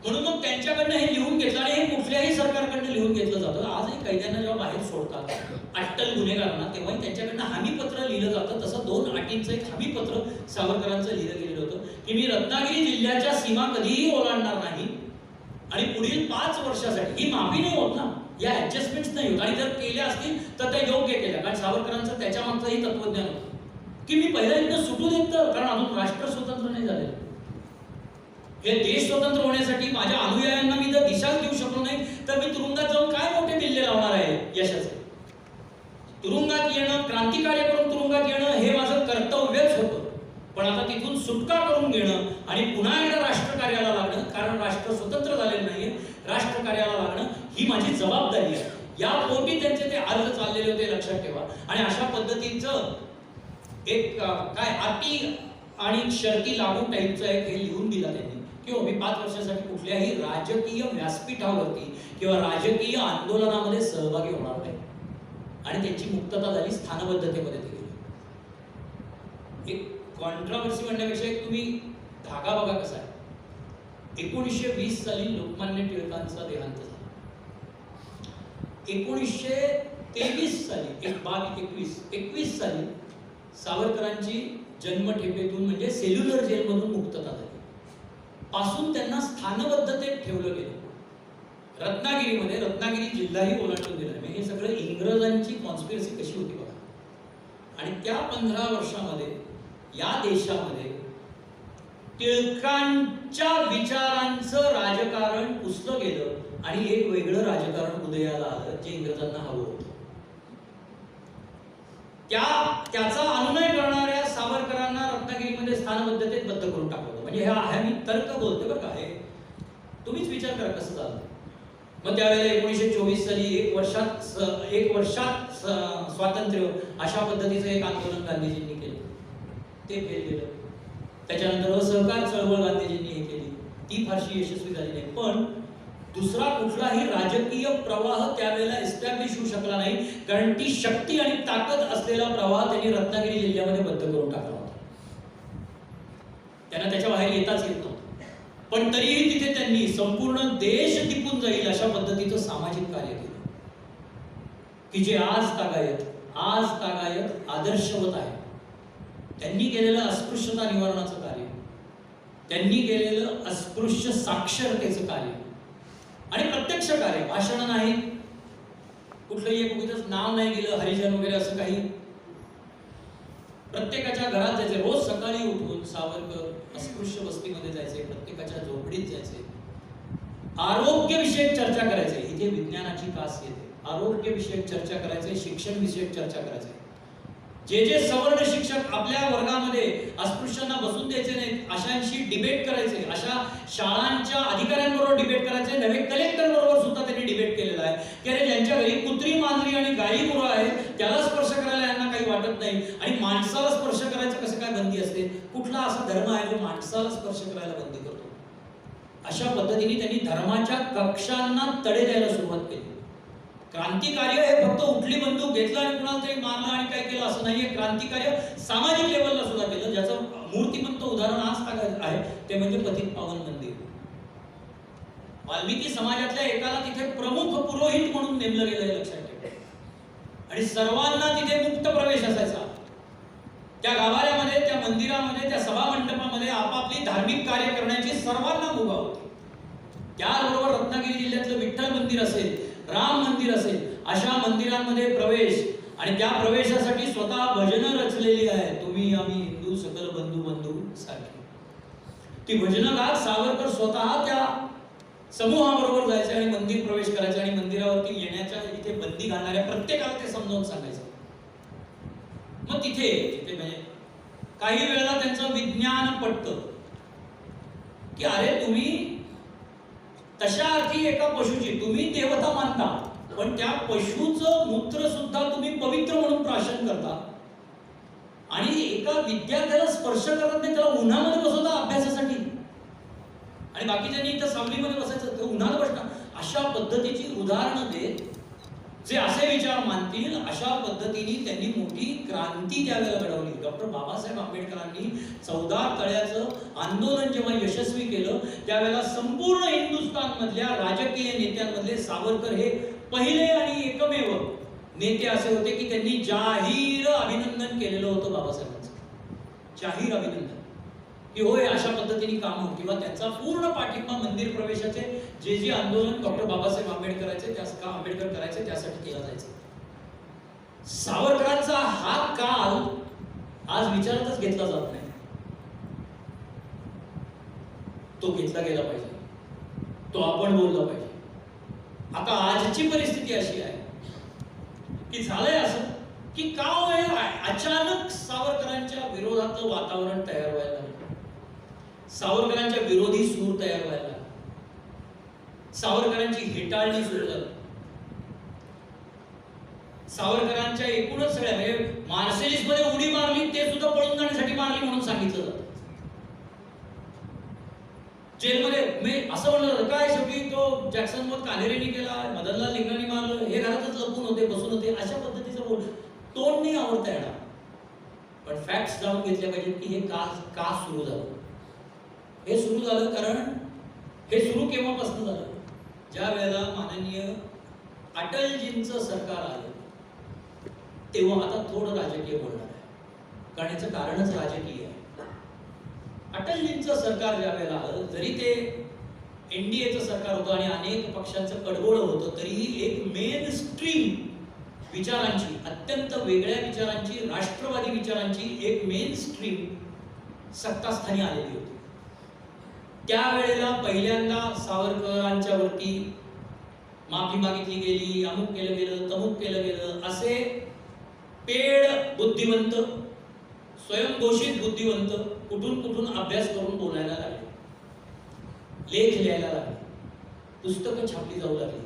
S1: म्हणून मग त्यांच्याकडनं हे लिहून घेतलं आणि हे कुठल्याही सरकारकडनं लिहून घेतलं जातं. आजही कैद्यांना जेव्हा बाहेर सोडतात अट्टल गुन्हेगारांना, तेव्हाही त्यांच्याकडनं हमीपत्र लिहिलं जातं. तसं 2 अटींचं एक हमीपत्र सावरकरांचं लिहिलं गेलेलं होतं की मी रत्नागिरी जिल्ह्याच्या सीमा कधीही ओलांडणार नाही आणि पुढील 5 वर्षासाठी. ही माफी नाही होत ना, या ऍडजस्टमेंट्स नाही होत. आणि जर केल्या असतील तर त्या योग्य केल्या. कारण सावरकरांचं त्याच्या मागचंही तत्वज्ञान होतं की मी पहिल्या इथं सुटू देत, कारण अजून राष्ट्र स्वतंत्र नाही झालेलं. हे देश स्वतंत्र होण्यासाठी माझ्या अनुयायांना मी जर दिशाच देऊ शकलो नाही तर मी तुरुंगात जाऊन काय मोठे बिल्ले लावणार आहे यशाचे. तुरुंगात येणं, क्रांतिकार्य करून तुरुंगात येणं हे माझं कर्तव्यच होतं. पण आता तिथून सुटका करून घेणं आणि पुन्हा एकदा राष्ट्रकार्याला लागणं, कारण राष्ट्र स्वतंत्र झालेलं नाहीये, राष्ट्रकार्याला लागणं ही माझी जबाबदारी आहे. या पोटी त्यांचे ते अर्ज चाललेले होते, लक्षात ठेवा. आणि अशा पद्धतीचं एक काय अटी आणि शर्ती लागू टाईपचं एक हे लिहून दिला त्यांनी किंवा मी 5 वर्षासाठी कुठल्याही राजकीय व्यासपीठावरती किंवा राजकीय आंदोलनामध्ये सहभागी होणार नाही. आणि त्यांची मुक्तता झाली, स्थानबद्धतेमध्ये ती गेली. एक कॉन्ट्रावर्सी म्हणण्यापेक्षा एक तुम्ही धागा बघा कसा आहे. 1920 साली लोकमान्य टिळकांचा देहांत झाला. 1923 साली 21 साली सावरकरांची जन्मठेपेतून म्हणजे सेल्युलर जेलमधून मुक्तता झाली. पासून त्यांना स्थानबद्धतेत ठेवलं गेलं. रत्नागिरीमध्ये रत्नागिरी जिल्हाही ओलांडून दिला. हे सगळं इंग्रजांची कॉन्स्पिरसी कशी होती बघा. आणि त्या 15 वर्षामध्ये या देशामध्ये टिळकांच्या विचारांचं राजकारण पुसलं गेलं आणि एक वेगळं राजकारण उदयाला आलं जे इंग्रजांना हवं होतं. त्याचा अनुनय करणाऱ्या सावरकरांना रत्नागिरीमध्ये स्थानबद्धतेत बद्ध करून टाकलं. म्हणजे हा मी तर्क बोलते बरं का. हे तुम्हीच विचार करा कसं झालं. मग त्यावेळेला 1924 साली एक वर्षात स्वातंत्र्य अशा पद्धतीचं एक आंदोलन गांधीजींनी केलं, ते फेल गेलं. त्याच्यानंतर असहकार चळवळ गांधीजींनी हे केली, ती फारशी यशस्वी झाली नाही. पण दुसरा कुठलाही राजकीय प्रवाह त्यावेळेला एस्टॅब्लिश होऊ शकला नाही, कारण ती शक्ती आणि ताकद असलेला प्रवाह त्यांनी रत्नागिरी जिल्ह्यामध्ये बद्ध करून टाकला होता. त्यांना त्याच्या बाहेर येताच येत नव्हतं. पण तरीही तिथे त्यांनी संपूर्ण देश दिपून जाईल अशा पद्धतीचं सामाजिक कार्य केलं की जे आज तागायत आदर्शवत आहे. त्यांनी केलेलं अस्पृश्यता निवारणाचं कार्य, त्यांनी केलेलं अस्पृश्य साक्षरतेचं कार्य आणि प्रत्यक्ष कार्य, भाषण नाही, कुठलंही एक उगीच नाव नाही गेलं, हरिजन वगैरे असं काही. प्रत्येकाच्या घरात जायचे. रोज सकाळी उठून सावरकर अस्पृश्य वस्तीमध्ये जायचे, प्रत्येकाच्या झोपडीत जायचे, आरोग्यविषयक चर्चा करायचे. इथे विज्ञानाची कास येते. आरोग्यविषयक चर्चा करायचे, शिक्षण विषयक चर्चा करायचे. जे सवर्ण शिक्षक आपल्या वर्गामध्ये अस्पृश्यांना बसून द्यायचे नाहीत अशांशी डिबेट करायचे, अशा शाळांच्या अधिकाऱ्यांबरोबर डिबेट करायचे. नवे कलेक्टर बरोबर सुद्धा त्यांनी डिबेट केलेला आहे की अरे ज्यांच्या घरी कुत्री, मांजरी आणि गाई गुरं आहेत त्याला स्पर्श करायला यांना काही वाटत नाही आणि माणसाला स्पर्श करायचं कसं काय बंदी असते. कुठला असा धर्म आहे जो माणसाला स्पर्श करायला बंदी करतो. अशा पद्धतीने त्यांनी धर्माच्या कक्षांना तडे द्यायला सुरुवात केली. क्रांतिकार्य हे फक्त उठली बंदूक घेतला आणि कुणाला तरी मारलं आणि काय केलं असं नाहीये. क्रांतिकार्य सामाजिक लेवलला सुद्धा केलं, ज्याचं मूर्तिमंत उदाहरण आज आहे ते म्हणजे पतित पावन मंदिर. वाल्मिकी समाजातल्या एकाला तिथे प्रमुख पुरोहित म्हणून नेमलं गेलं, लक्षात ठेवा. आणि सर्वांना तिथे मुक्त प्रवेश असायचा. त्या गाभाऱ्यामध्ये, त्या मंदिरामध्ये, त्या सभा मंडपामध्ये आपापली धार्मिक कार्य करण्याची सर्वांना मुभा होती. त्याचबरोबर रत्नागिरी जिल्ह्यातलं विठ्ठल मंदिर असेल, राम मंदिर असेल, अशा मंदिरांमध्ये प्रवेश, आणि त्या प्रवेशासाठी स्वतः भजनं रचलेली आहे. तुम्ही आम्ही हिंदू सकल बंधू बंधू सारखी ती भजनं गात सावरकर स्वतः त्या समूहाबरोबर जायचे आणि मंदिर प्रवेश करायचे आणि मंदिरावरती येण्याच्या इथे बंदी घालणाऱ्या प्रत्येकाला ते समजावून सांगायचं. मग तिथे म्हणजे काही वेळेला त्यांचं विज्ञान पटतं की अरे तुम्ही तशा अर्थी एका पशुची तुम्ही देवता मानता, पण त्या पशुचं मूत्र सुद्धा तुम्ही पवित्र म्हणून प्राशन करता आणि एका विद्यार्थ्याला स्पर्श करत नाही, त्याला उन्हामध्ये बसवता अभ्यासासाठी आणि बाकीच्यांनी इथं सावलीमध्ये बसायचं, ते उन्हात बसणार. अशा पद्धतीची उदाहरणं देत जे असे विचार मानतील अशा पद्धतीने त्यांनी मोठी क्रांती त्यावेळेला घडवली. डॉक्टर बाबासाहेब आंबेडकरांनी 14 तळ्याचं आंदोलन जेव्हा यशस्वी केलं त्यावेळेला संपूर्ण हिंदुस्थान मधल्या राजकीय नेत्यांमधले सावरकर हे पहिले आणि एकमेव नेते असे होते की त्यांनी जाहीर अभिनंदन केलेलं होतं बाबासाहेबांचं. जाहीर अभिनंदन की होय अशा पद्धतीने काम हो, किंवा त्यांचा पूर्ण पाठिंबा मंदिर प्रवेशाचे जे जे आंदोलन डॉक्टर बाबासाहेब आंबेडकर करायचे त्यासाठी केला जायचा. सावरकरांचा हा काल आज विचारातच घेतला जात नाही. तो घेतला गेला पाहिजे, तो आपण बोलला पाहिजे. आता आजची परिस्थिती अशी आहे की झालंय असं की का अचानक सावरकरांच्या विरोधातलं वातावरण तयार व्हायला लागलं, सावरकरांच्या विरोधी सूर तयार व्हायला लागला, सावरकरांची हेटाळणी सुरू झाली. सावरकरांच्या एकूणच सगळ्या म्हणजे मार्सेलिस मध्ये उडी मारली ते सुद्धा पळून जाण्यासाठी मारली म्हणून सांगितलं जातं. जेलमध्ये मी असं म्हणलं जातं काय शेवटी तो जॅक्सन मग कानेरीने केला, मदनलाल लिंगाने मारलं, हे घरातच लपून होते बसून होते, अशा पद्धतीचं बोल तोंड नाही आवडता येणार. पण फॅक्ट्स जाणून घेतले पाहिजे की हे का सुरू झालं. हे सुरू झालं कारण हे सुरू केव्हापासून झालं, ज्या वेळेला माननीय अटलजींचं सरकार आलं तेव्हा. आता थोडं राजकीय बोलणार आहे कारण याचं कारणच राजकीय आहे. अटलजींचं सरकार ज्या वेळेला आलं, जरी ते एनडीएचं सरकार होतं आणि अनेक पक्षांचं कडबोळ होतं, तरीही एक मेन स्ट्रीम विचारांची, अत्यंत वेगळ्या विचारांची, राष्ट्रवादी विचारांची एक मेन स्ट्रीम सत्तास्थानी आलेली होती. त्यावेळेला पहिल्यांदा सावरकरांच्या वरती माफी मागितली गेली, अमुक केलं गेलं, तमुक केलं गेलं, असे पेड बुद्धिवंत, स्वयंघोषित बुद्धिवंत कुठून कुठून अभ्यास करून बोलायला लागले, लेख लिहायला लागले, पुस्तकं छापली जाऊ लागली.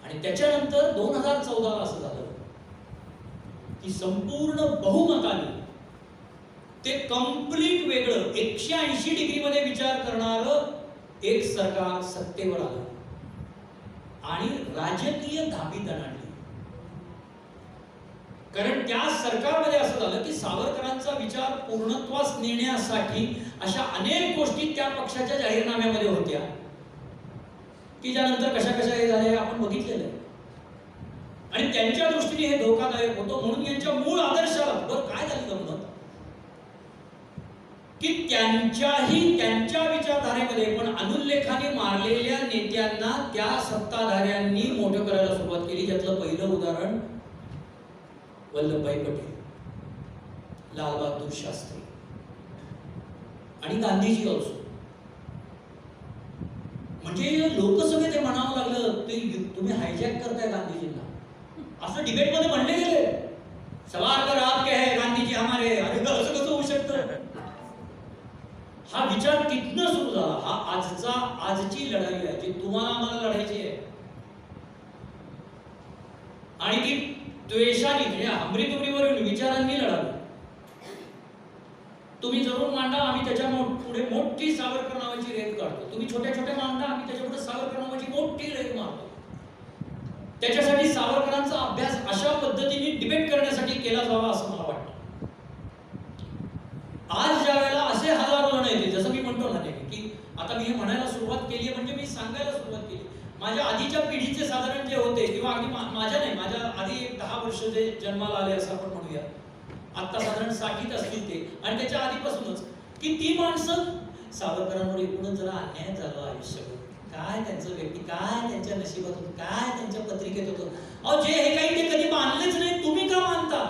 S1: आणि त्याच्यानंतर 2014 असं झालं की संपूर्ण बहुमताने ते कंप्लीट वेगळं 180 डिग्री मध्ये विचार करणारं एक सरकार सत्तेवर आलं आणि राजकीय धाबी दणाणली. कारण त्या सरकारमध्ये असं झालं की सावरकरांचा विचार पूर्णत्वास नेण्यासाठी अशा अनेक गोष्टी त्या पक्षाच्या जाहीरनाम्यामध्ये होत्या की ज्यानंतर कशा कशा हे झाले आपण बघितलेलं आहे. आणि त्यांच्या दृष्टीने हे धोकादायक होतं. म्हणून यांच्या मूळ आदर्शाला बरं काय झाली गंमत की त्यांच्या विचारधारेमध्ये पण अनुल्लेखाने मारलेल्या नेत्यांना त्या सत्ताधाऱ्यांनी मोठं करायला सुरुवात केली. यातलं पहिलं उदाहरण वल्लभभाई पटेल, लालबहादूर शास्त्री आणि गांधीजी ऑल्सो. म्हणजे लोकसभेत ते म्हणावं लागलं तुम्ही हायजॅक करताय गांधीजींना, असं डिबेटमध्ये म्हणले गेले. सावरकर आपके है, गांधीजी हमारे. अरे असं कसं होऊ शकतं. हा विचार तिथनं सुरू झाला. हा आजची लढाई आहे जी तुम्हाला आम्हाला लढायची आहे. आणि ती द्वेषाने म्हणजे हमरीतुमरीवर विचारांनी लढावी. तुम्ही जरूर मांडा, आम्ही त्याच्या पुढे मोठी सावरकर नावाची रेत काढतो. तुम्ही छोट्या छोट्या मांडा, आम्ही त्याच्या पुढे सावरकर नावाची मोठी रेत मारतो. त्याच्यासाठी सावरकरांचा अभ्यास अशा पद्धतीने डिबेट करण्यासाठी केला जावा असं मला वाटतं. आज ज्या वेळेला असे हजारो जण येते, जसं मी म्हणतो ना की आता मी हे म्हणायला सुरुवात केली म्हणजे मी सांगायला सुरुवात केली. माझ्या आधीच्या पिढीचे साधारण जे होते किंवा अगदी माझ्या नाही, माझ्या आधी एक 10 वर्ष जे जन्माला आले असं आपण म्हणूया, आता साधारण 60त असतील ते, आणि त्याच्या आधीपासूनच की ती माणसं सावरकरांवर एकूणच जरा अन्याय झाला आयुष्यभर. काय त्यांचं व्यक्ती, काय त्यांच्या नशिबात होतं, काय त्यांच्या पत्रिकेत होतं. अहो जे हे काही ते कधी मानलेच नाही, तुम्ही का मानता?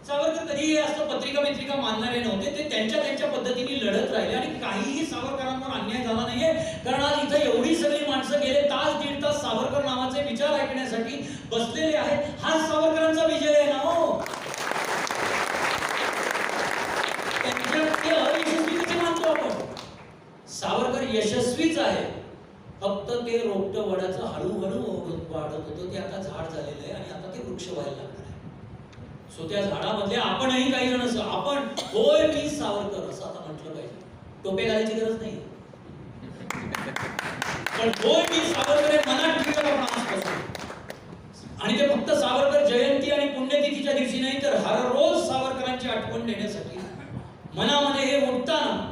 S1: सावरकर कधी असं पत्रिका मानणारे नव्हते, ते त्यांच्या पद्धतीने लढत राहिले आणि काहीही सावरकरांवर अन्याय झाला नाहीये. कारण आज इथं एवढी सगळी माणसं गेले तास दीड तास सावरकर नावाचे विचार ऐकण्यासाठी बसलेले आहेत. हा सावरकरांचा विजय आहे ना हो. त्यांच्या अयशस्वी कसे मानतो आपण? सावरकर यशस्वीच आहे, फक्त ते रोपटं वडाचं हळूहळू वाढत होतं, ते आता झाड झालेलं आहे आणि आता ते वृक्ष व्हायला लागणार आहे. सो त्या झाडामध्ये आपणही काही जण असं आपण होय मी सावरकर असं आता म्हटलं पाहिजे. टोपे घालायची गरज नाही, पण होय मी सावरकर हे मनात ठेवलं माणसापासून. आणि ते फक्त सावरकर जयंती आणि पुण्यतिथीच्या दिवशी नाही, तर हर रोज सावरकरांची आठवण देण्यासाठी मनामध्ये हे उठताना,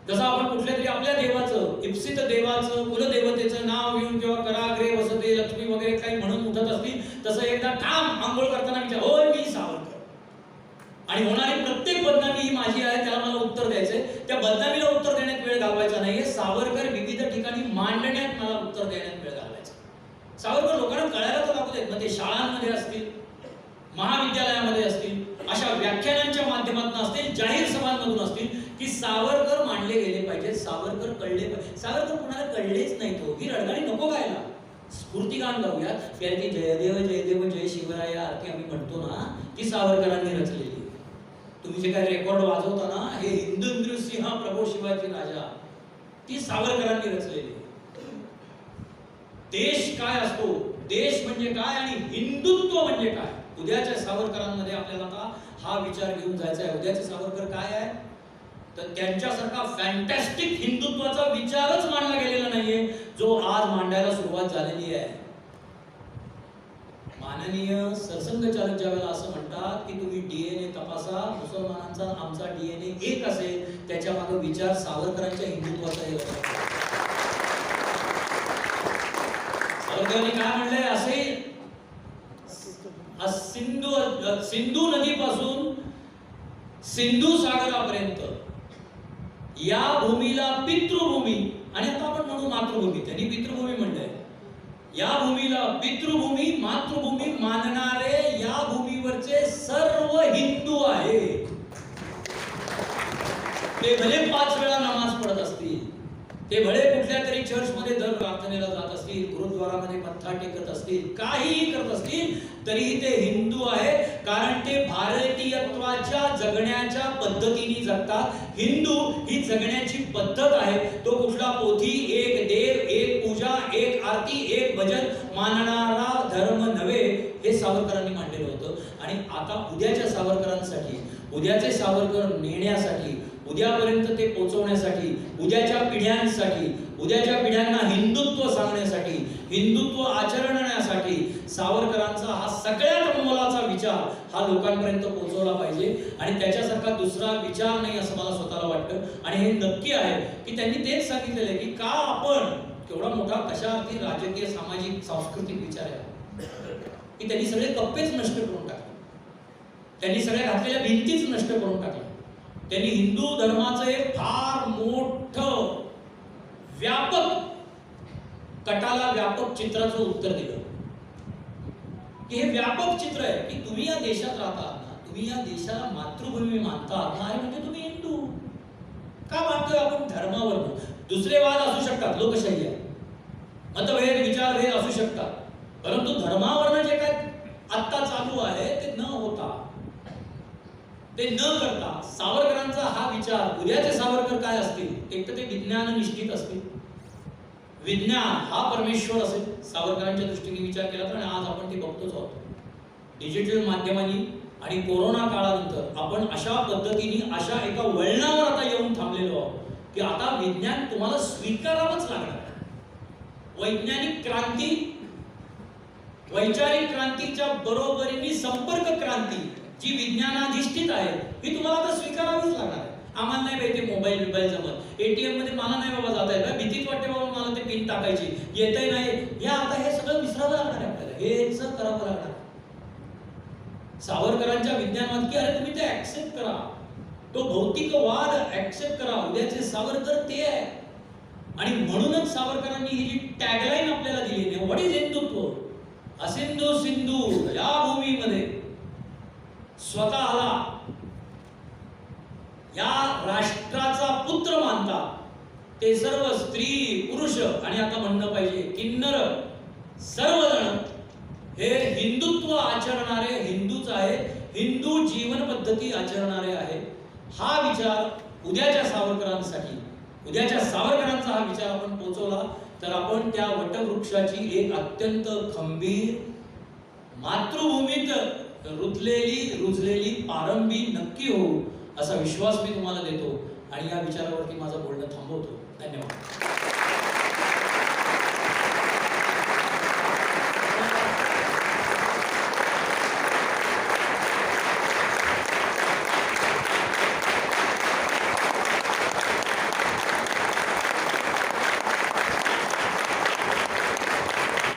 S1: जसं आपण कुठल्या तरी आपल्या देवाचं, इप्सित देवाचं, कुलदेवतेचं नाव घेऊन किंवा कराग्रे वसते लक्ष्मी वगैरे काही म्हणून उठत असतील, तसं एकदा ठाम आंघोळ करताना विचार होय मी सावरकर. आणि होणारी प्रत्येक बदनामी ही माझी आहे, त्याला मला उत्तर द्यायचंय. त्या बदनामीला उत्तर देण्यात वेळ घालवायचा नाहीये, सावरकर विविध ठिकाणी मांडण्यात मला उत्तर देण्यात वेळ घालवायचा. सावरकर लोकांना कळायला तर लागू देत, मग ते शाळांमध्ये असतील, महाविद्यालयामध्ये असतील, अशा व्याख्यानांच्या माध्यमातून असतील, जाहीर सभांमधून असतील, की सावरकर मांडले गेले पाहिजे, सावरकर कळले पाहिजे. सावरकर कोणाला कळलेच नाही, तो ही रडगाणी नको गायला. स्फूर्तिगान गाऊयात, कारण ती जयदेव जयदेव जय शिवराय आरती आम्ही म्हणतो ना, ती सावरकरांनी रचलेली. तुम्ही जे काही रेकॉर्ड वाजवता ना, हे हिंदू सिंह प्रभू शिवाजी राजा, ती सावरकरांनी रचलेली. देश काय असतो, देश म्हणजे काय आणि हिंदुत्व म्हणजे काय, उद्याच्या सावरकरांमध्ये आपल्याला आता हा विचार घेऊन जायचा आहे. उद्याचे सावरकर काय आहे, तर त्यांच्यासारखा फॅन्टॅस्टिक हिंदुत्वाचा विचारच मांडला गेलेला नाहीये, जो आज मांडायला सुरुवात झालेली आहे. माननीय सरसंघचालक ज्या वेळेला असं म्हणतात की तुम्ही डीएनए तपासा, मुसलमानांचा आमचा डीएनए एक असेल, त्याच्या मागे विचार सावरकरांच्या हिंदुत्वाचा आहे. सावरकरांनी काय म्हणलंय, असे सिंधू नदीपासून सिंधू सागरापर्यंत या भूमीला पितृभूमी, आणि आता आपण म्हणू मातृभूमी, त्यांनी पितृभूमी म्हणलंय. या भूमीला पितृभूमी मातृभूमी मानणारे या भूमीवरचे सर्व हिंदू आहेत. ते भले 5 वेळा नमाज पढत असतील, ते भले कुठल्या तरी चर्चमध्ये दर प्रार्थनेला जात असतील, गुरुद्वारामध्ये मत्था टेकत असतील, काहीही करत असतील, तरीही ते हिंदू आहेत. कारण ते भारतीयत्वाच्या जगण्याच्या पद्धतीने जगतात. हिंदू ही जगण्याची पद्धत आहे. तो कुठला पोथी, एक देव, एक पूजा, एक आरती, एक भजन मानणारा धर्म नव्हे, हे सावरकरांनी मांडलेलं होतं. आणि आता उद्याच्या सावरकरांसाठी, उद्याचे सावरकर नेण्यासाठी, उद्यापर्यंत ते पोहोचवण्यासाठी, उद्याच्या पिढ्यांसाठी, उद्याच्या पिढ्यांना हिंदुत्व सांगण्यासाठी, हिंदुत्व आचरण्यासाठी सावरकरांचा हा सगळ्यात मोलाचा विचार हा लोकांपर्यंत पोहोचवला पाहिजे. आणि त्याच्यासारखा दुसरा विचार नाही असं मला स्वतःला वाटतं. आणि हे नक्की आहे की त्यांनी तेच सांगितलेलं आहे की का आपण केवढा मोठा कशावरती राजकीय, सामाजिक, सांस्कृतिक विचार आहे की त्यांनी सगळे कप्पेच नष्ट करून टाकले, त्यांनी सगळ्या घातलेल्या भिंतीच नष्ट करून टाकल्या. त्यांनी हिंदू धर्माचं एक फार मोठं व्यापक कटाला व्यापक चित्राचं उत्तर दिलं की हे व्यापक चित्र आहे की तुम्ही या देशात राहता ना, तुम्ही या देशाला मातृभूमी मानता ना, म्हणजे तुम्ही हिंदू का मानतोय आपण धर्मावर. दुसरे वाद असू शकतात, लोकशाही आहे, मतभेद विचारभेद असू शकतात, परंतु धर्मावरनं जे काय आत्ता चालू आहे ते न होता, ते न करता सावरकरांचा हा विचार, उद्याचे सावरकर काय असतील, एक तर ते विज्ञान निष्ठित असतील, विज्ञान हा परमेश्वर असेल सावरकरांच्या दृष्टीने विचार केला तर. आणि आज आपण ते बघतोच आहोत डिजिटल माध्यमांनी आणि कोरोना काळानंतर आपण अशा पद्धतीने अशा एका वळणावर आता येऊन थांबलेलो आहोत की आता विज्ञान तुम्हाला स्वीकारावंच लागणार. वैज्ञानिक क्रांती वैचारिक क्रांतीच्या बरोबरीने संपर्क क्रांती जी विज्ञानाधिष्ठित आहे ही तुम्हाला आता स्वीकारावीच लागणार आहे. आम्हाला नाही माहिती मोबाईल जमत, एटीएम मध्ये मला नाही बाबा जाता येत, भीतीच वाटते बाबा मला ते पिन टाकायची, येतही नाही, या आता हे सगळं विसरावं लागणार आहे आपल्याला, हेच करावं लागणार. सावरकरांच्या विज्ञानवाद की अरे तुम्ही ते ऍक्सेप्ट करा, तो भौतिकवाद ऍक्सेप्ट करा, उद्याचे सावरकर ते आहे. आणि म्हणूनच सावरकरांनी ही जी टॅगलाईन आपल्याला दिली आहे, व्हॉट इज हिंदुत्व, असिंधू सिंधू या भूमीमध्ये स्वतःला या राष्ट्राचा पुत्र मानतात ते सर्व स्त्री पुरुष आणि आता म्हणणं पाहिजे किन्नर सर्वजण हे हिंदुत्व आचरणारे हिंदूच आहे, हिंदू जीवन पद्धती आचरणारे आहे. हा विचार उद्याच्या सावरकरांसाठी, उद्याच्या सावरकरांचा हा विचार आपण पोहोचवला तर आपण त्या वटवृक्षाची एक अत्यंत खंबीर मातृभूमीत रुजलेली पारंबी नक्की होऊ असा विश्वास मी तुम्हाला देतो आणि या विचारावरती माझं बोलणं थांबवतो. धन्यवाद.